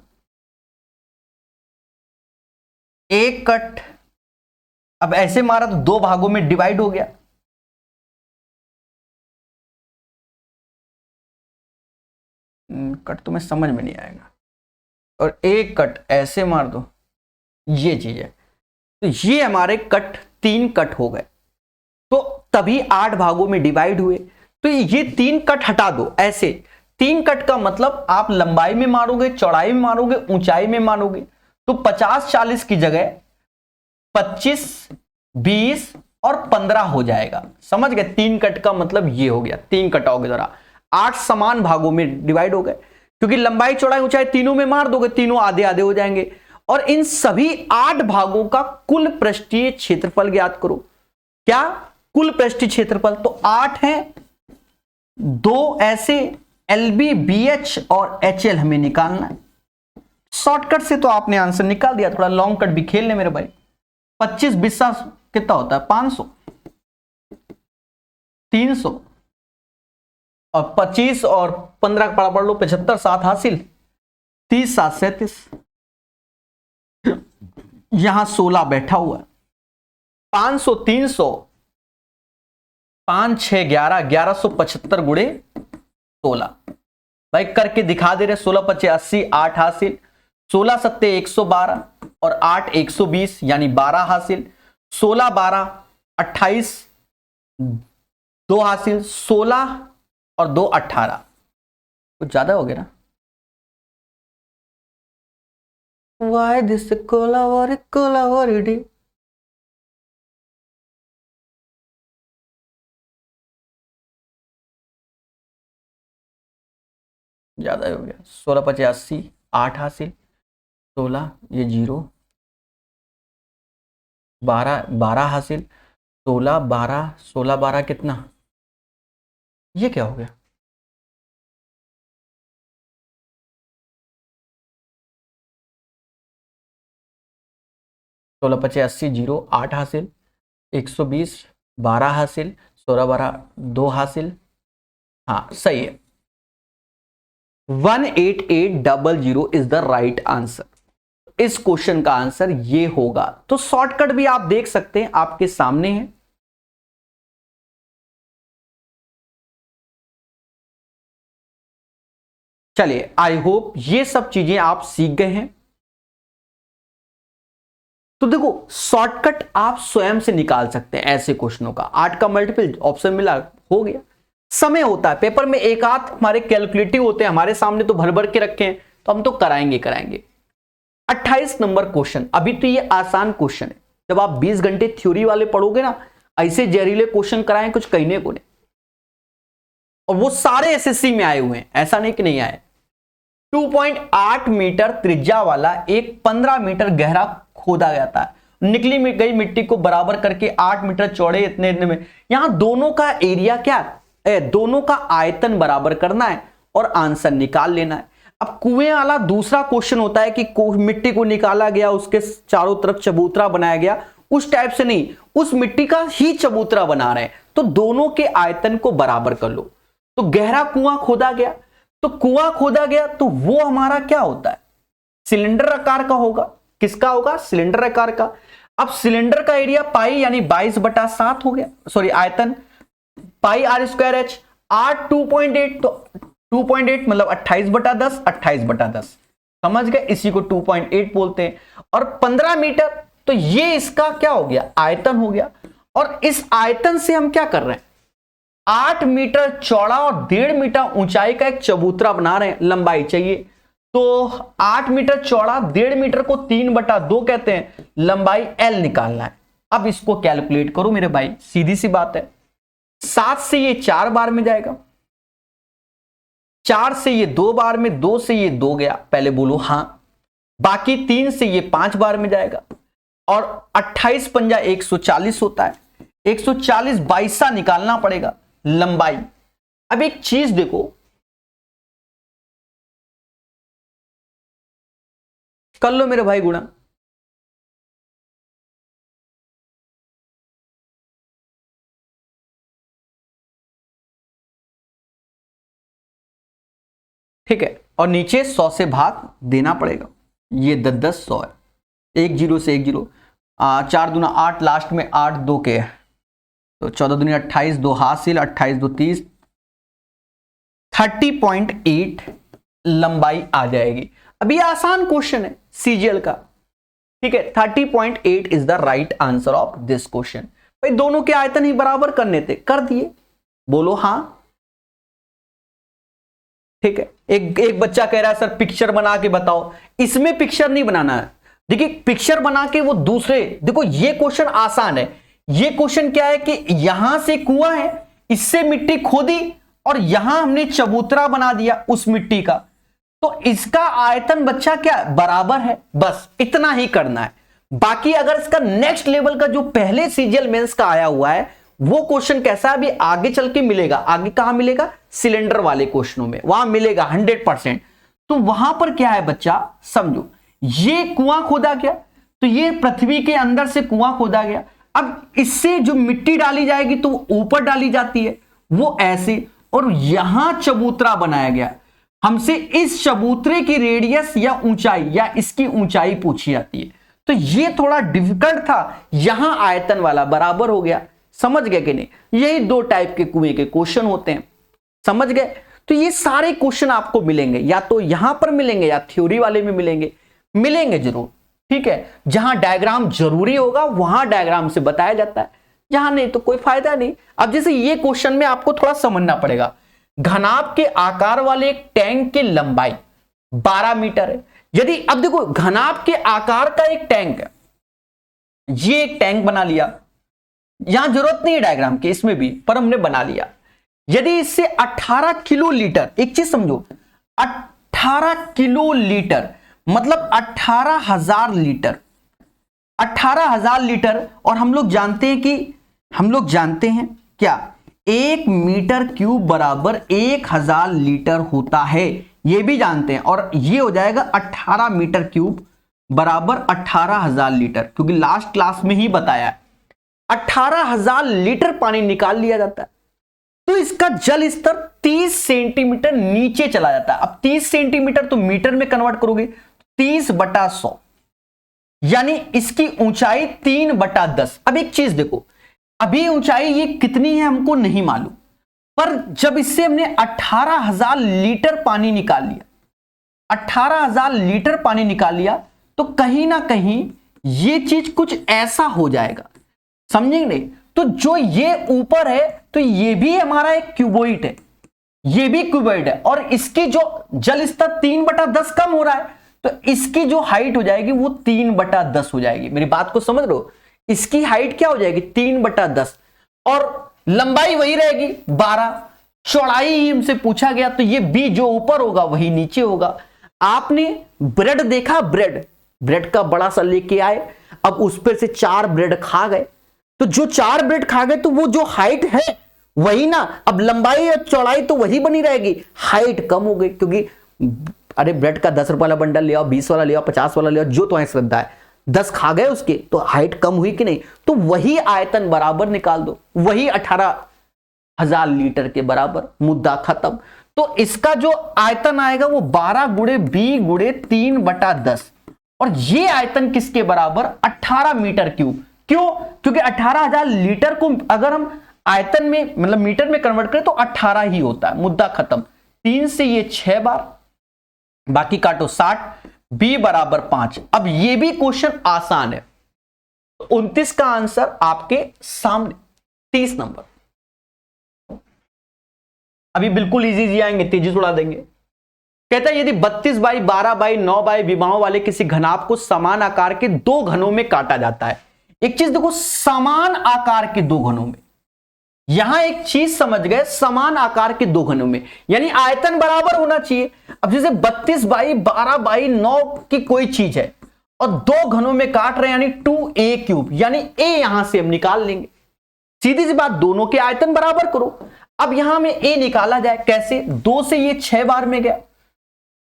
एक कट अब ऐसे मारा तो 2 भागों में डिवाइड हो गया, कट तुम्हें समझ में नहीं आएगा, और एक कट ऐसे मार दो, ये चीज है। तो ये हमारे कट 3 कट हो गए, तो तभी 8 भागों में डिवाइड हुए। तो ये 3 कट हटा दो, ऐसे 3 कट का मतलब आप लंबाई में मारोगे, चौड़ाई में मारोगे, ऊंचाई में मारोगे, तो 50-40 की जगह 25, 20 और 15 हो जाएगा। समझ गए, 3 कट का मतलब ये हो गया, 3 कटाओं के द्वारा 8 समान भागों में डिवाइड हो गए, क्योंकि लंबाई चौड़ाई ऊंचाई तीनों में मार दोगे, तीनों आधे आधे हो जाएंगे। और इन सभी 8 भागों का कुल पृष्ठीय क्षेत्रफल ज्ञात करो। क्या कुल पृष्ठीय क्षेत्रफल, तो 8 है, 2 ऐसे LB, BH और HL हमें निकालना है। शॉर्टकट से तो आपने आंसर निकाल दिया, थोड़ा लॉन्ग कट भी खेल ले मेरे भाई। 25 20 कितना होता है, 500, 300 और 25 और 15 का पढ़ लो, 75, 7 हासिल, 30 7 37, यहां 16 बैठा हुआ है, 500 300 5 6 11 1175 गुणे 16 भाई करके दिखा दे रहे। 16 5 80, 8 हासिल, 16 7 112 और 8 120 यानी 12 हासिल, 16 12 28 2 हासिल, 16 और 2 18, कुछ ज्यादा हो गया ना। Why this कोलावरी ज्यादा हो गया। 16 5 80, 8 हासिल, 16 ये 0, 12 हासिल, 16 12 16 12 कितना, ये क्या हो गया, सोलह 5 80 0, 8 हासिल, 120, 12 हासिल, 16 12 2 हासिल, हाँ सही है। 18800 इज द राइट आंसर। इस क्वेश्चन का आंसर ये होगा। तो शॉर्टकट भी आप देख सकते हैं, आपके सामने है। चलिए, आई होप ये सब चीजें आप सीख गए हैं। तो देखो शॉर्टकट आप स्वयं से निकाल सकते हैं ऐसे क्वेश्चनों का। 8 का मल्टीपल ऑप्शन मिला, हो गया। समय होता है पेपर में, एक आध हमारे कैलकुलेटिव होते हैं, हमारे सामने तो भर भर के रखे हैं, तो हम तो कराएंगे। 28 नंबर क्वेश्चन, अभी तो ये आसान क्वेश्चन है। जब आप 20 घंटे थ्योरी वाले पढ़ोगे ना, ऐसे जहरीले क्वेश्चन कराएं कुछ कहने को नहीं। और वो सारे एसएससी में आए हुए हैं, ऐसा नहीं कि नहीं आए। 2.8 मीटर त्रिज्या वाला एक 15 मीटर गहरा खोदा गया था। निकली गई मिट्टी को बराबर करके 8 मीटर चौड़े इतने में, यहां दोनों का एरिया क्या है, दोनों का आयतन बराबर करना है और आंसर निकाल लेना है। अब कुएं वाला दूसरा क्वेश्चन होता है कि मिट्टी को निकाला गया, उसके चारों तरफ चबूतरा बनाया गया, उस टाइप से नहीं, उस मिट्टी का ही चबूतरा बना रहे हैं, तो दोनों के आयतन को बराबर कर लो। तो गहरा कुआं खोदा गया, तो कुआं खोदा गया तो वो हमारा क्या होता है, सिलेंडर आकार का होगा। किसका होगा, सिलेंडर आकार का। अब सिलेंडर का एरिया पाई यानी 22/7 हो गया, सॉरी आयतन पाई r²h, r 2.8, तो 2.8 मतलब 28/10, 28/10 समझ गए, इसी को 2.8 बोलते हैं। और 15 मीटर, तो ये इसका क्या हो गया, आयतन हो गया। और इस आयतन से हम क्या कर रहे हैं, 8 मीटर चौड़ा और 1.5 मीटर ऊंचाई का एक चबूतरा बना रहे हैं, लंबाई चाहिए। तो 8 मीटर चौड़ा, 1.5 मीटर को 3/2 कहते हैं, लंबाई L निकालना है। अब इसको कैलकुलेट करो मेरे भाई, सीधी सी बात है। 7 से ये 4 बार में जाएगा, 4 से ये 2 बार में, 2 से ये 2 गया, पहले बोलो हां। बाकी 3 से ये 5 बार में जाएगा, और 28 पंजा 140 होता है, 140 22 निकालना पड़ेगा लंबाई। अब एक चीज देखो, कर लो मेरे भाई गुणा। ठीक है, और नीचे 100 से भाग देना पड़ेगा, ये 10 100 है, 1 0 से 1 0, 4 दूना 8, लास्ट में 8 2 के, तो 14 दूनी 28, 2 हासिल, 28 2 30, 30.8 लंबाई आ जाएगी। अभी आसान क्वेश्चन है सीजीएल का, ठीक है। 30.8 is the right answer of this question. भाई दोनों के आयतन ही बराबर करने थे, कर दिए, बोलो हाँ। ठीक है, एक बच्चा कह रहा है सर पिक्चर बना के बताओ, इसमें पिक्चर नहीं बनाना है। देखिए पिक्चर बना के वो दूसरे, देखो ये क्वेश्चन आसान है। ये क्वेश्चन क्या है कि यहां से कुआं है, इससे मिट्टी खोदी और यहां हमने चबूतरा बना दिया उस मिट्टी का, तो इसका आयतन बच्चा क्या बराबर है, बस इतना ही करना है। बाकी अगर इसका नेक्स्ट लेवल का जो पहले सीजीएल मेंस का आया हुआ है वो क्वेश्चन कैसा है, अभी आगे चल के मिलेगा। आगे कहां मिलेगा, सिलेंडर वाले क्वेश्चनों में वहां मिलेगा 100%। तो वहां पर क्या है बच्चा, समझो ये कुआं खोदा गया, तो ये पृथ्वी के अंदर से कुआं खोदा गया। अब इससे जो मिट्टी डाली जाएगी तो ऊपर डाली जाती है, वो ऐसे, और यहां चबूतरा बनाया गया। हमसे इस चबूतरे की रेडियस या ऊंचाई या इसकी ऊंचाई पूछी जाती है, तो ये थोड़ा डिफिकल्ट था, यहां आयतन वाला बराबर हो गया। समझ गए कि नहीं, यही 2 टाइप के कुएं के क्वेश्चन होते हैं, समझ गए। तो ये सारे क्वेश्चन आपको मिलेंगे, या तो यहां पर मिलेंगे या थ्योरी वाले में मिलेंगे जरूर। ठीक है, जहां डायग्राम जरूरी होगा वहां डायग्राम से बताया जाता है, जहां नहीं तो कोई फायदा नहीं। अब जैसे ये क्वेश्चन में आपको थोड़ा समझना पड़ेगा, घनाभ के आकार वाले एक टैंक की लंबाई 12 मीटर है। यदि अब देखो घनाभ के आकार का एक टैंक है, ये एक टैंक बना लिया, यहां जरूरत नहीं है डायग्राम की इसमें भी, पर हमने बना लिया। यदि इससे 18 किलो लीटर, एक चीज समझो, 18 किलो लीटर मतलब 18,000 लीटर, 18,000 लीटर। और हम लोग जानते हैं क्या, 1 मीटर क्यूब बराबर 1000 लीटर होता है, ये भी जानते हैं। और ये हो जाएगा 18 मीटर क्यूब बराबर 18,000 लीटर, क्योंकि लास्ट क्लास में ही बताया है 18,000 लीटर पानी निकाल लिया जाता है। तो इसका जल स्तर 30 सेंटीमीटर नीचे चला जाता है। अब 30 सेंटीमीटर तो मीटर में कन्वर्ट करोगे, 30/100, यानी इसकी ऊंचाई 3/10। अब एक चीज देखो, अभी ऊंचाई ये कितनी है हमको नहीं मालूम, पर जब इससे हमने 18,000 लीटर पानी निकाल लिया, 18,000 लीटर पानी निकाल लिया, तो कहीं ना कहीं ये चीज कुछ ऐसा हो जाएगा, समझेंगे। तो जो ये ऊपर है तो ये भी हमारा एक क्यूबोइड है, ये भी क्यूबोइड है, और इसकी जो जल स्तर 3/10 कम हो रहा है, तो इसकी जो हाइट हो जाएगी वो 3/10 हो जाएगी। मेरी बात को समझ लो, इसकी हाइट क्या हो जाएगी 3/10, और लंबाई वही रहेगी 12, चौड़ाई ही हमसे पूछा गया, तो ये बी जो ऊपर होगा वही नीचे होगा। आपने ब्रेड देखा, ब्रेड का बड़ा सा लेके आए, अब उस पर से 4 ब्रेड खा गए, तो जो 4 ब्रेड खा गए तो वो जो हाइट है वही ना, अब लंबाई और चौड़ाई तो वही बनी रहेगी, हाइट कम हो गई, क्योंकि अरे ब्रेड का 10 रुपये वाला बंडल ले आओ, 20 वाला ले आओ, 50 वाला ले आओ, जो तो श्रद्धा है, 10 खा गए उसके, तो हाइट कम हुई कि नहीं, तो वही आयतन बराबर निकाल दो, वही 18,000 लीटर के बराबर, मुद्दा खत्म। तो इसका जो आयतन आएगा वो 12 × B × 3/10, और ये आयतन किसके बराबर, 18 मीटर क्यूब। क्यों, क्योंकि 18,000 लीटर को अगर हम आयतन में मतलब मीटर में कन्वर्ट करें तो 18 ही होता है, मुद्दा खत्म। 3 से ये 6 बार, बाकी काटो 60, B बराबर 5। अब ये भी क्वेश्चन आसान है, 29 का आंसर आपके सामने, 30 नंबर। अभी बिल्कुल इजी आएंगे, तेजी से उड़ा देंगे। कहता है यदि 32 बाई 12 बाई 9 बाई विमाओं वाले किसी घनाभ को समान आकार के दो घनों में काटा जाता है। एक चीज देखो, समान आकार के दो घनों में, यहां एक चीज समझ गए, समान आकार के दो घनों में यानी आयतन बराबर होना चाहिए। अब जैसे 32 बाई 12 बाई 9 की कोई चीज है और दो घनों में काट रहे हैं यानी 2a क्यूब, यानी a यहां से हम निकाल लेंगे। सीधी सी बात, दोनों के आयतन बराबर करो। अब यहां में a निकाला जाए कैसे, 2 से ये 6 बार में गया।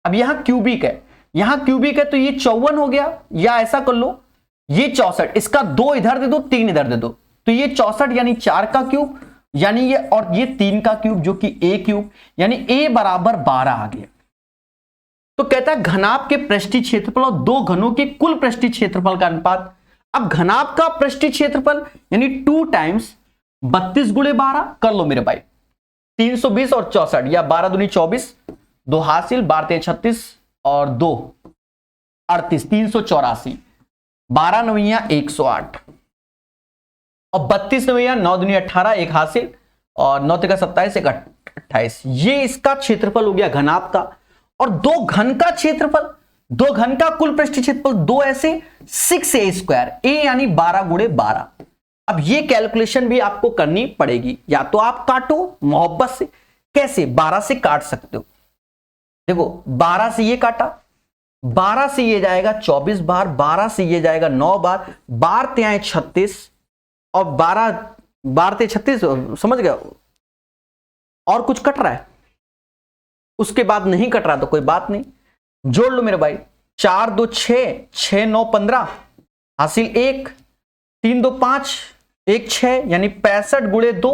अब यहां क्यूबिक है, यहां क्यूबिक है तो ये 54 हो गया, या ऐसा कर लो ये 64, इसका 2 इधर दे दो 3 इधर दे दो, तो ये 64 यानी 4 का क्यूब, यानी ये, और ये 3 का क्यूब जो कि a क्यूब, यानी a बराबर 12 आ गया। तो कहता है घनाभ के पृष्ठीय क्षेत्रफल और दो घनों के कुल पृष्ठीय क्षेत्रफल का अनुपात। अब घनाभ का पृष्ठीय क्षेत्रफल यानी 2 टाइम्स 32 गुणे 12 कर लो मेरे भाई, 320 और 64, या 12 दूनी 24, 2 हासिल, 12 36 और 2 38, 384, 12 नवैया 108 और 32 नवैया 9 दूनी 18, 1 हासिल और 9 तेका 27, 1 28। ये इसका क्षेत्रफल हो गया घनाभ का। और दो घन का क्षेत्रफल, दो घन का कुल पृष्ठीय क्षेत्रफल 2 ऐसे 6a स्क्वायर, a यानी 12 गुणे 12। अब ये कैलकुलेशन भी आपको करनी पड़ेगी, या तो आप काटो मोहब्बत से, कैसे 12 से काट सकते हो। देखो 12 से ये काटा, 12 से ये जाएगा 24 बार, 12 से ये जाएगा 9 बार, 12 त्याएं 36 और 12 ते 36, समझ गया। और कुछ कट रहा है, उसके बाद नहीं कट रहा तो कोई बात नहीं, जोड़ लो मेरे भाई। 4 2 6, 6 9 15 हासिल 1, 3 2 5, 1 6 यानी 65 गुणे 2,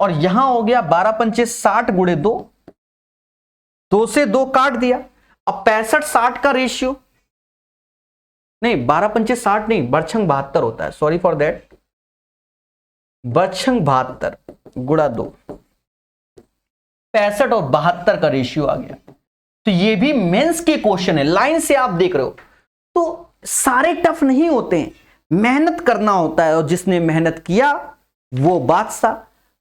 और यहां हो गया 12 पंचे 60 गुणे 2, 2 से 2 काट दिया। अब 65 60 का रेशियो नहीं, 12 पंचे 60 नहीं, बरछंग 72 होता है, सॉरी फॉर दैट, बरछंग 72 गुणा 2, 65 और 72 का रेशियो आ गया। तो ये भी मेंस के क्वेश्चन है, लाइन से आप देख रहे हो। तो सारे टफ नहीं होते हैं, मेहनत करना होता है, और जिसने मेहनत किया वो बादशाह।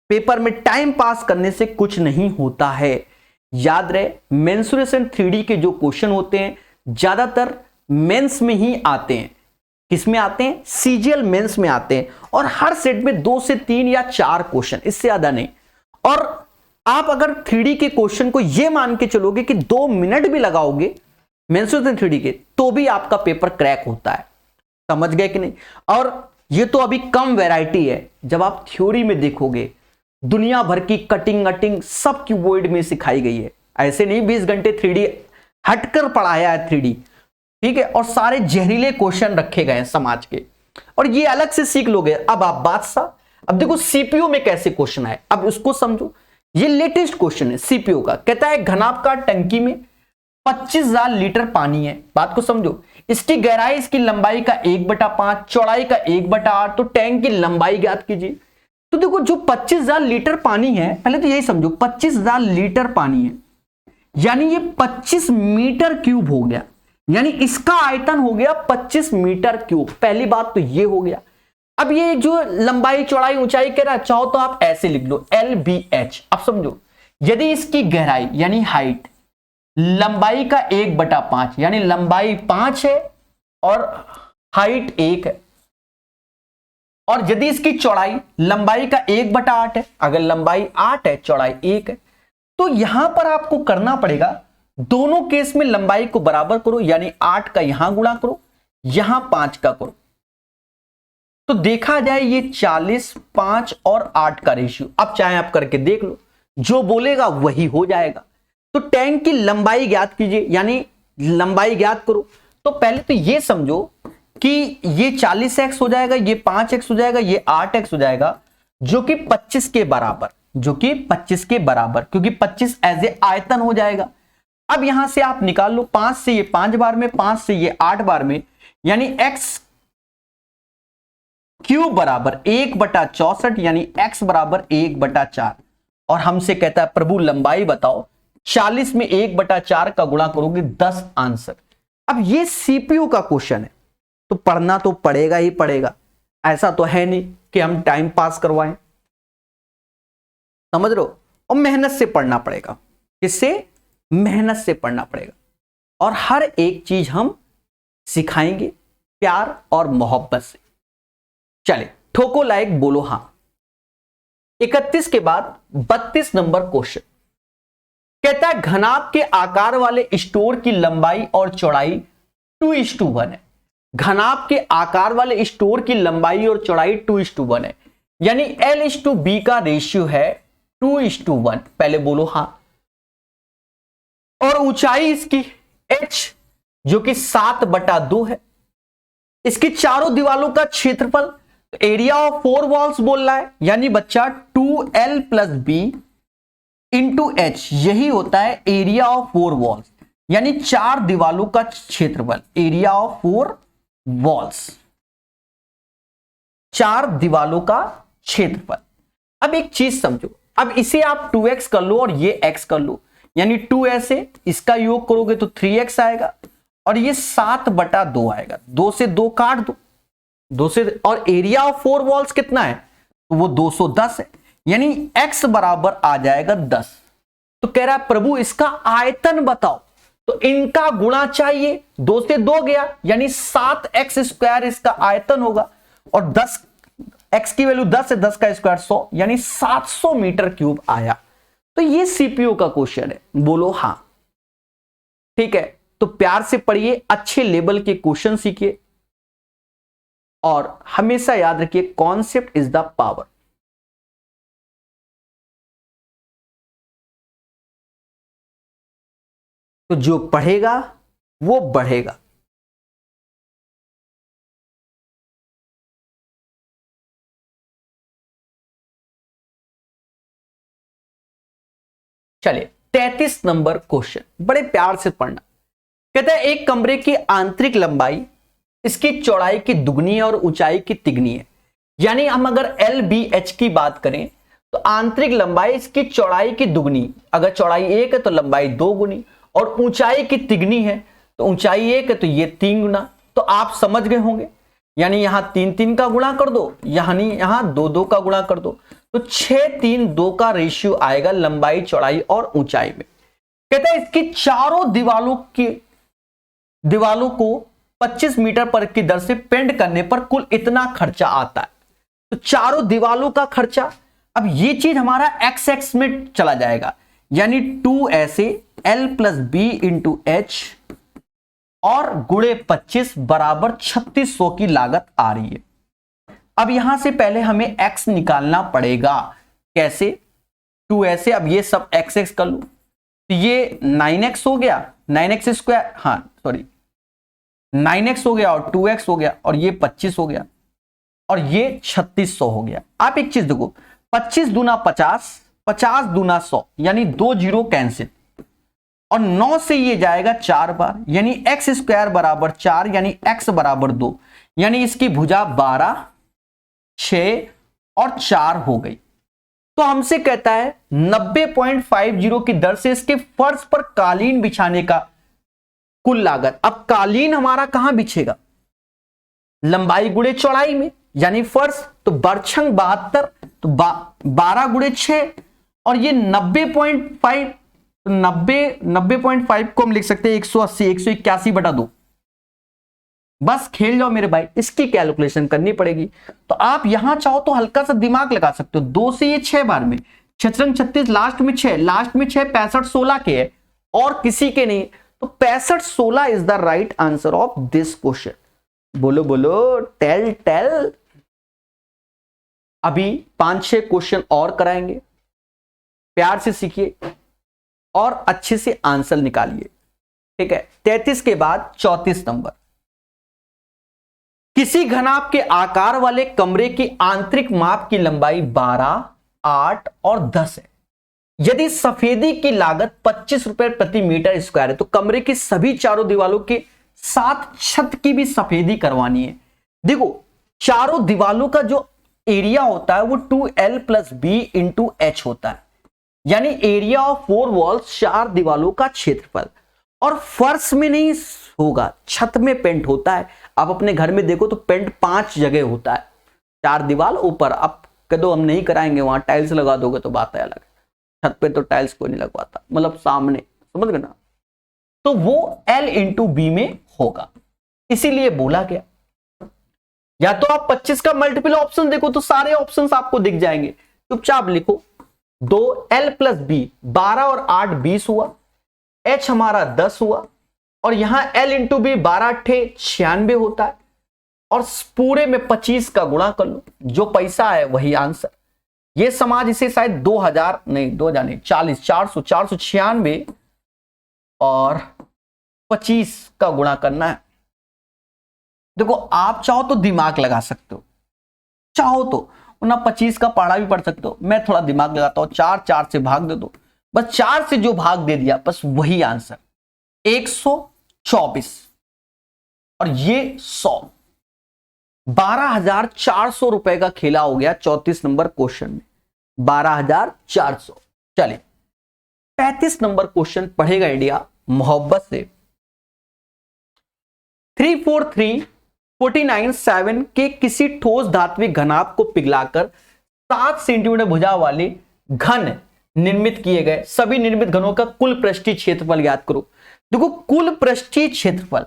पेपर में टाइम पास करने से कुछ नहीं होता है। याद रहे, मेंसुरेशन 3D के जो क्वेश्चन होते हैं ज्यादातर मेंस में ही आते हैं। किसमें आते हैं? सीजीएल मेंस में आते हैं, और हर सेट में 2 से 3 या 4 क्वेश्चन, इससे ज्यादा नहीं। और आप अगर 3D के क्वेश्चन को यह मान के चलोगे कि 2 मिनट भी लगाओगे मेंसुरेशन 3D के, तो भी आपका पेपर क्रैक होता है। समझ गए कि नहीं? और ये तो अभी कम वैरायटी है, जब आप थ्योरी में देखोगे दुनिया भर की कटिंग अटिंग सब क्यूबॉइड में सिखाई गई है। ऐसे नहीं 20 घंटे 3D हटकर पढ़ाया है 3D, ठीक है, और सारे जहरीले क्वेश्चन रखे गए हैं समाज के, और ये अलग से सीख लोगे। अब आप बादशाह। अब देखो सीपीयू में कैसे क्वेश्चन आए, अब उसको समझो। ये लेटेस्ट क्वेश्चन है सीपीयू का। कहता है घनाभ का टंकी में 25,000 लीटर पानी है। बात को समझो, इसकी गहराई, इसकी लंबाई का 1/5, चौड़ाई का 1/8, तो टैंक की लंबाई ज्ञात कीजिए। तो देखो जो 25,000 लीटर पानी है, पहले तो यही समझो 25,000 लीटर पानी है, यानी ये 25 मीटर क्यूब हो गया, यानी इसका आयतन हो गया 25 मीटर क्यूब। पहली बात तो ये हो गया। अब ये जो लंबाई चौड़ाई ऊंचाई कह रहा है, चाहो तो आप ऐसे लिख लो LBH। अब समझो, यदि इसकी गहराई यानी हाइट लंबाई का 1/5, यानी लंबाई 5 है और हाइट 1 है, और यदि इसकी चौड़ाई लंबाई का 1/8 है, अगर लंबाई 8 है चौड़ाई 1 है, तो यहां पर आपको करना पड़ेगा दोनों केस में लंबाई को बराबर करो, यानी 8 का यहां गुणा करो, यहां 5 का करो, तो देखा जाए ये 40, 5 और 8 का रेशियो। अब चाहे आप करके देख लो, जो बोलेगा वही हो जाएगा। तो टैंक की लंबाई ज्ञात कीजिए, यानी लंबाई ज्ञात करो। तो पहले तो ये समझो कि ये 40x हो जाएगा, ये 5x हो जाएगा, ये 8x हो जाएगा, जो कि 25 के बराबर, जो कि 25 के बराबर, क्योंकि 25 एज ए आयतन हो जाएगा। अब यहां से आप निकाल लो, 5 से ये 5 बार में, 5 से ये 8 बार में, यानी x क्यूब बराबर 1/64, यानी x बराबर 1/4। और हमसे कहता है प्रभु लंबाई बताओ, 40 में 1/4 का गुणा करोगे 10 आंसर। अब ये सीपीयू का क्वेश्चन है, तो पढ़ना तो पड़ेगा ही पड़ेगा। ऐसा तो है नहीं कि हम टाइम पास करवाएं, समझ रहे हो? और मेहनत से पढ़ना पड़ेगा। किससे? मेहनत से पढ़ना पड़ेगा और हर एक चीज हम सिखाएंगे प्यार और मोहब्बत से। चले ठोको लाइक बोलो हां। 31 के बाद 32 नंबर क्वेश्चन कहता है घनाभ के आकार वाले स्टोर की लंबाई और चौड़ाई 2:1 है। घनाभ के आकार वाले स्टोर की लंबाई और चौड़ाई 2:1 है, यानी L/B का रेशियो है 2:1। पहले बोलो हां। और ऊंचाई इसकी h जो कि 7/2 है। इसकी चारों दीवालों का क्षेत्रफल एरिया ऑफ 4 वॉल्स बोल रहा है, यानी बच्चा 2L + B इंटू H, यही होता है एरिया ऑफ 4 वॉल्स, यानी 4 दीवालों का क्षेत्रफल, एरिया ऑफ 4 वॉल्स, 4 दीवालों का क्षेत्रफल। अब एक चीज समझो, अब इसे आप 2x कर लो और ये x कर लो, यानी 2 ऐसे इसका योग करोगे तो 3x आएगा और ये 7/2 आएगा। 2 से 2 काट दो, 2 से, और एरिया ऑफ 4 वॉल्स कितना है तो वो 210 है, यानी x बराबर आ जाएगा 10। तो कह रहा है प्रभु इसका आयतन बताओ, तो इनका गुणा चाहिए, 2 से 2 गया यानी 7x² इसका आयतन होगा, और 10 x की वैल्यू 10 है, 10 का स्क्वायर 100, यानी 700 मीटर क्यूब आया। तो ये सीपीयू का क्वेश्चन है, बोलो हां। ठीक है, तो प्यार से पढ़िए, अच्छे लेवल के क्वेश्चन सीखिए और हमेशा याद रखिए कॉन्सेप्ट इज द पावर। तो जो पढ़ेगा वो बढ़ेगा। चलिए 33 नंबर क्वेश्चन, बड़े प्यार से पढ़ना। कहता है एक कमरे की आंतरिक लंबाई इसकी चौड़ाई की दुगनी है और ऊंचाई की तिगनी है, यानी हम अगर LBH की बात करें तो आंतरिक लंबाई इसकी चौड़ाई की दुगनी, अगर चौड़ाई 1 है तो लंबाई 2 गुनी, और ऊंचाई की तिगनी है तो ऊंचाई 1 है तो ये 3 गुना। तो आप समझ गए होंगे, यानी यहां 3 का गुणा कर दो, यानी यहां 2 का गुणा कर दो, तो 6:3:2 का रेशियो आएगा लंबाई चौड़ाई और ऊंचाई में। कहता है इसकी चारों दीवालों को 25 मीटर पर की दर से पेंट करने पर कुल इतना खर्चा आता है। तो चारों दीवालों का खर्चा, अब ये चीज हमारा x में चला जाएगा, यानी 2 ऐसे L + B इंटू H और गुणे 25 बराबर 3600 की लागत आ रही है। अब यहां से पहले हमें x निकालना पड़ेगा। कैसे? 2 ऐसे, अब ये सब x कर लो, तो ये 9x हो गया, 9x², हाँ सॉरी 9x हो गया और 2x हो गया और ये 25 हो गया और ये 3600 हो गया। आप एक चीज देखो, 25 दूना 50, 50 दूना 100, यानी 2 जीरो कैंसिल, और 9 से ये जाएगा 4 बार, यानी x² बराबर 4, यानी x बराबर 2, यानी इसकी भुजा 12, 6 और 4 हो गई। तो हमसे कहता है 90.50 की दर से इसके फर्श पर कालीन बिछाने का कुल लागत। अब कालीन हमारा कहां बिछेगा? लंबाई गुणे चौड़ाई में, यानी फर्श, तो बरछंग 72, तो 12 गुणे 6, और ये 90.5, 90.5 को हम लिख सकते हैं 180, 181/2। बस खेल जाओ मेरे भाई, इसकी कैलकुलेशन करनी पड़ेगी। तो आप यहां चाहो तो हल्का सा दिमाग लगा सकते हो, 2 से ये 6 बार में, 6 36, लास्ट में 6, 65 16 के है और किसी के नहीं, तो 65 16 is the right answer of this question. बोलो बोलो, टेल। अभी 5-6 क्वेश्चन और कराएंगे, प्यार से सीखिए और अच्छे से आंसर निकालिए। ठीक है, 33 के बाद 34 नंबर। किसी घनाभ के आकार वाले कमरे की आंतरिक माप की लंबाई 12, 8 और 10 है। यदि सफेदी की लागत 25 रुपए प्रति मीटर स्क्वायर है, तो कमरे की सभी चारों दीवालों के साथ छत की भी सफेदी करवानी है। देखो, चारों दीवालों का जो एरिया होता है वो 2L + B इंटू H होता है, यानी एरिया ऑफ 4 वॉल्स, 4 दीवालों का क्षेत्रफल। और फर्श में नहीं होगा, छत में पेंट होता है। आप अपने घर में देखो तो पेंट 5 जगह होता है, 4 दीवार ऊपर। आप कह दो हम नहीं कराएंगे, वहां टाइल्स लगा दोगे तो बात है अलग है। छत पे तो टाइल्स कोई नहीं लगवाता, मतलब सामने समझ गए ना। तो वो L इंटू बी में होगा, इसीलिए बोला गया। या तो आप 25 का मल्टीपल ऑप्शन देखो तो सारे ऑप्शंस आपको दिख जाएंगे, चुपचाप लिखो 2L प्लस बी 12 और 8 20 हुआ, H हमारा 10 हुआ, और यहां L इंटू बी 12 अट्ठे 96 होता है, और पूरे में 25 का गुणा कर लो, जो पैसा है वही आंसर। ये समाज इसे शायद 2000 नहीं 40 400 496 और 25 का गुणा करना है। देखो आप चाहो तो दिमाग लगा सकते हो, चाहो तो ना 25 का पढ़ा भी पढ़ सकते हो, मैं थोड़ा दिमाग लगाता हूं, 4 से भाग दे दो, बस 4 से जो भाग दे दिया बस वही आंसर 124, और ये 100 12,400 रुपए का खेला हो गया 34 नंबर क्वेश्चन में, 12,400। चलिए 35 नंबर क्वेश्चन पढ़ेगा इंडिया मोहब्बत से। 343.49 के किसी ठोस धात्विक घनाभ को पिघलाकर 7 सेंटीमीटर भुजा वाले घन निर्मित किए गए सभी निर्मित घनों का कुल पृष्ठीय क्षेत्रफल ज्ञात करो। देखो कुल पृष्ठीय क्षेत्रफल,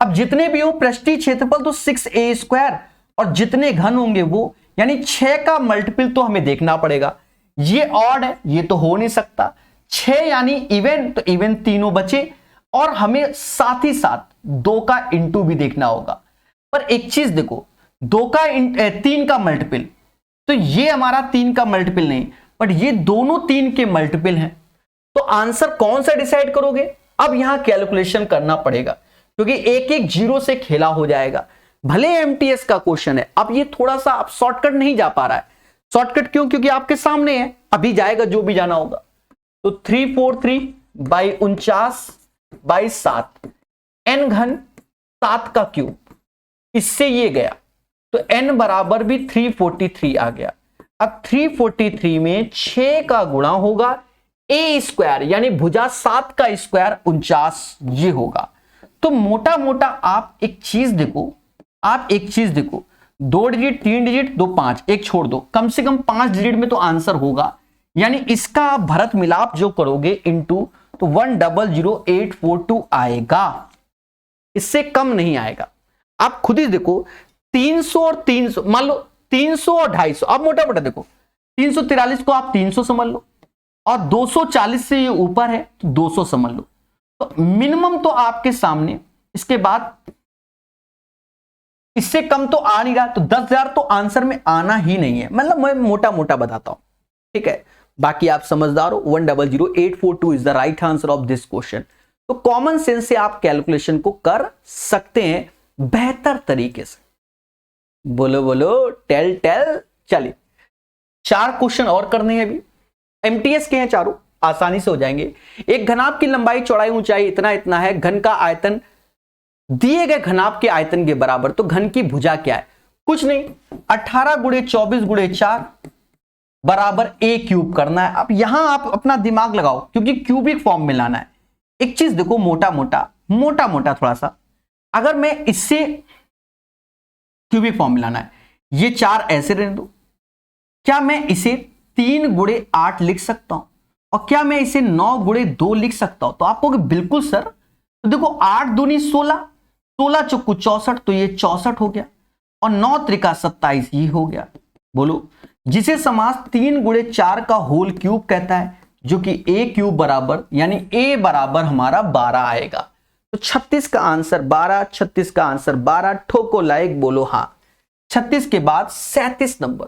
अब जितने भी हो पृष्ठीय क्षेत्रफल तो 6a², और जितने घन होंगे वो यानी 6 का मल्टीपल तो हमें देखना पड़ेगा। ये ऑड है, ये तो हो नहीं सकता, 6 यानी इवन, तो इवन तीनों बचे, और हमें साथ ही साथ 2 का इंटू भी देखना होगा। पर एक चीज देखो, 3 का मल्टीपल, तो ये हमारा 3 का मल्टीपल नहीं, बट ये दोनों 3 के मल्टीपल हैं, तो आंसर कौन सा डिसाइड करोगे? अब यहां कैलकुलेशन करना पड़ेगा, क्योंकि एक एक जीरो से खेला हो जाएगा। भले एमटीएस का क्वेश्चन है, अब ये थोड़ा सा अब शॉर्टकट नहीं जा पा रहा है। शॉर्टकट क्यों? क्योंकि आपके सामने है, अभी जाएगा जो भी जाना होगा। तो 343/49/7 n घन 7 का क्यूब, इससे ये गया तो n बराबर भी 343 आ गया। अब 343 में 6 का गुणा होगा a², यानी भुजा 7 का स्क्वायर 49, ये होगा। तो मोटा मोटा आप एक चीज देखो, 2 डिजिट 3 डिजिट 2 5, एक छोड़ दो, कम से कम 5 डिजिट में तो आंसर होगा। यानी इसका आप भरत मिलाप जो करोगे इंटू, तो 100842 आएगा, इससे कम नहीं आएगा। आप खुद ही देखो 300 और 300, मान लो 300 और 250, अब मोटा मोटा देखो 343 को आप 300 समझ लो, और 240 से ये ऊपर है तो 200 समझ लो, तो मिनिमम तो आपके सामने, इसके बाद इससे कम तो आ नहीं रहा, तो 10,000 तो आंसर में आना ही नहीं है। मतलब मैं मोटा मोटा बताता हूं, ठीक है, बाकी आप समझदार हो। 100842 is the right answer of this question. तो कॉमन सेंस से आप कैलकुलेशन को कर सकते हैं बेहतर तरीके से। बोलो बोलो, टेल। चलिए 4 क्वेश्चन और करने हैं, अभी एमटीएस के हैं चारों, आसानी से हो जाएंगे। एक घनाभ की लंबाई चौड़ाई ऊंचाई इतना है, घन का आयतन दिए गए घनाभ के आयतन के बराबर, तो घन की भुजा क्या है? कुछ नहीं, 18 × 24 × 4 बराबर a क्यूब करना है। अब यहां आप अपना दिमाग लगाओ, क्योंकि क्यूबिक फॉर्म में लाना है। एक चीज देखो, मोटा मोटा थोड़ा सा, अगर मैं इससे क्यूबिक फॉर्म में लाना है, ये 4 ऐसे रहने दो, क्या मैं इसे 3 × 8 लिख सकता हूं? और क्या मैं इसे 9 × 2 लिख सकता हूं? तो आप कहोगे बिल्कुल सर। तो देखो 8 दूनी 16, 16 चौकू 64, तो ये 64 हो गया, और 9 त्रिका 27, ये हो गया। बोलो, जिसे समास 3 × 4 का होल क्यूब कहता है, जो कि a क्यूब बराबर, यानी a बराबर हमारा 12 आएगा। तो 36 का आंसर 12, 36 का आंसर 12, ठोको लाइक, बोलो हाँ। 36 के बाद 37 नंबर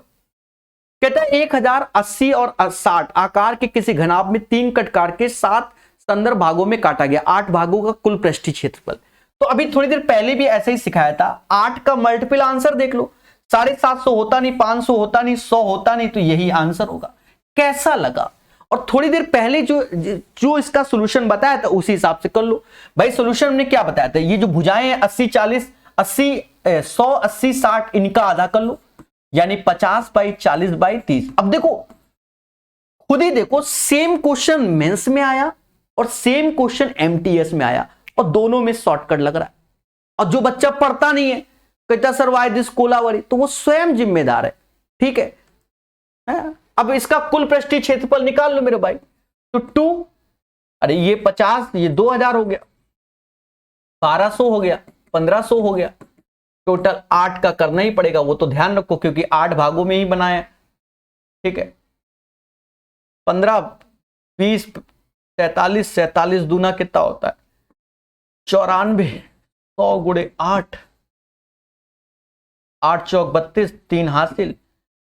कहता है 1080 और 60 आकार के किसी घनाभ में 3 कट काट के 7 संदर्भ भागों में काटा गया, 8 भागों का कुल पृष्ठीय क्षेत्रफल। तो अभी थोड़ी देर पहले भी ऐसे ही सिखाया था। 8 का मल्टीपल आंसर देख लो, 750 होता नहीं, 500 होता नहीं, 100 होता नहीं, तो यही आंसर होगा। कैसा लगा? और थोड़ी देर पहले जो इसका सॉल्यूशन बताया था उसी हिसाब से कर लो। भाई सॉल्यूशन हमने क्या बताया था? ये जो भुजाएं हैं 80 40 80 100 80 60, इनका आधा कर लो, यानी 50/40/30। अब देखो, खुद ही देखो, सेम क्वेश्चन मेंस में आया और सेम क्वेश्चन एमटीएस में आया, और दोनों में शॉर्टकट लग रहा है। और जो बच्चा पढ़ता नहीं है, कहता सर वाई दिस कोलावरी, तो वो स्वयं जिम्मेदार है, ठीक है। अब इसका कुल पृष्ठीय क्षेत्रफल निकाल लो मेरे भाई, तो 2, अरे ये 50, ये 2000 हो गया, 1200 हो गया, 1500 हो गया, टोटल 8 का करना ही पड़ेगा, वो तो ध्यान रखो क्योंकि 8 भागों में ही बनाया, ठीक है। 15, 20, 43, 47 दूना कितना होता है 94, 100 गुणे 8, 8 चौक 32, 3 हासिल,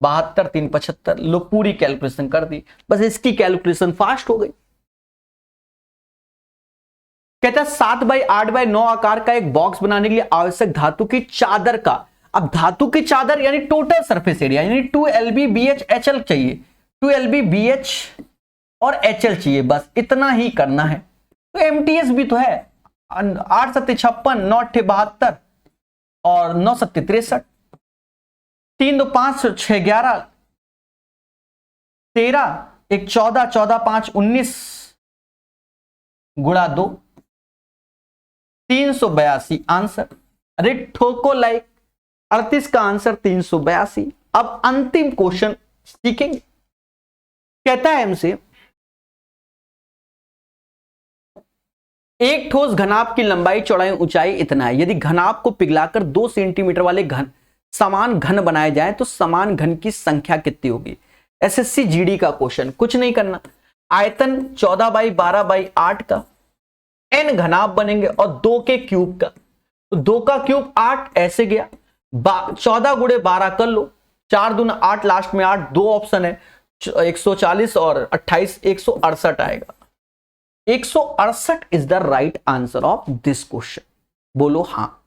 72, 3 75। लो पूरी कैलकुलेशन कर दी, बस इसकी कैलकुलेशन फास्ट हो गई। कहता है 7x8x9 आकार का एक बॉक्स बनाने के लिए आवश्यक धातु की चादर का, अब धातु की चादर यानी टोटल सरफेस एरिया यानी 2lb/bh HL चाहिए, 2lb/bh और HL चाहिए, बस इतना ही करना है। तो MTS भी तो है, 8 7 56, 9 8 72 और 9 7 63, 3 2 5 6 11, 13 1 14, 14 5 19 गुणा 2, 382 आंसर। अरे ठोको लाइक, 38 का आंसर 382। अब अंतिम क्वेश्चन सीखेंगे। कहता है हमसे एक ठोस घनाभ की लंबाई चौड़ाई ऊंचाई इतना है, यदि घनाभ को पिघलाकर 2 सेंटीमीटर वाले समान घन बनाए जाए तो समान घन की संख्या कितनी होगी। SSC GD का क्वेश्चन, कुछ नहीं करना, आयतन 14x12x8 का n घनाभ बनेंगे और 2 के क्यूब का, तो 2 का क्यूब 8 ऐसे गया, 14 गुणे 12 कर लो, 4 दूना 8, लास्ट में 8, 2 ऑप्शन है 140 और 28, 168 आएगा। 168 is the right answer of this question, बोलो हाँ।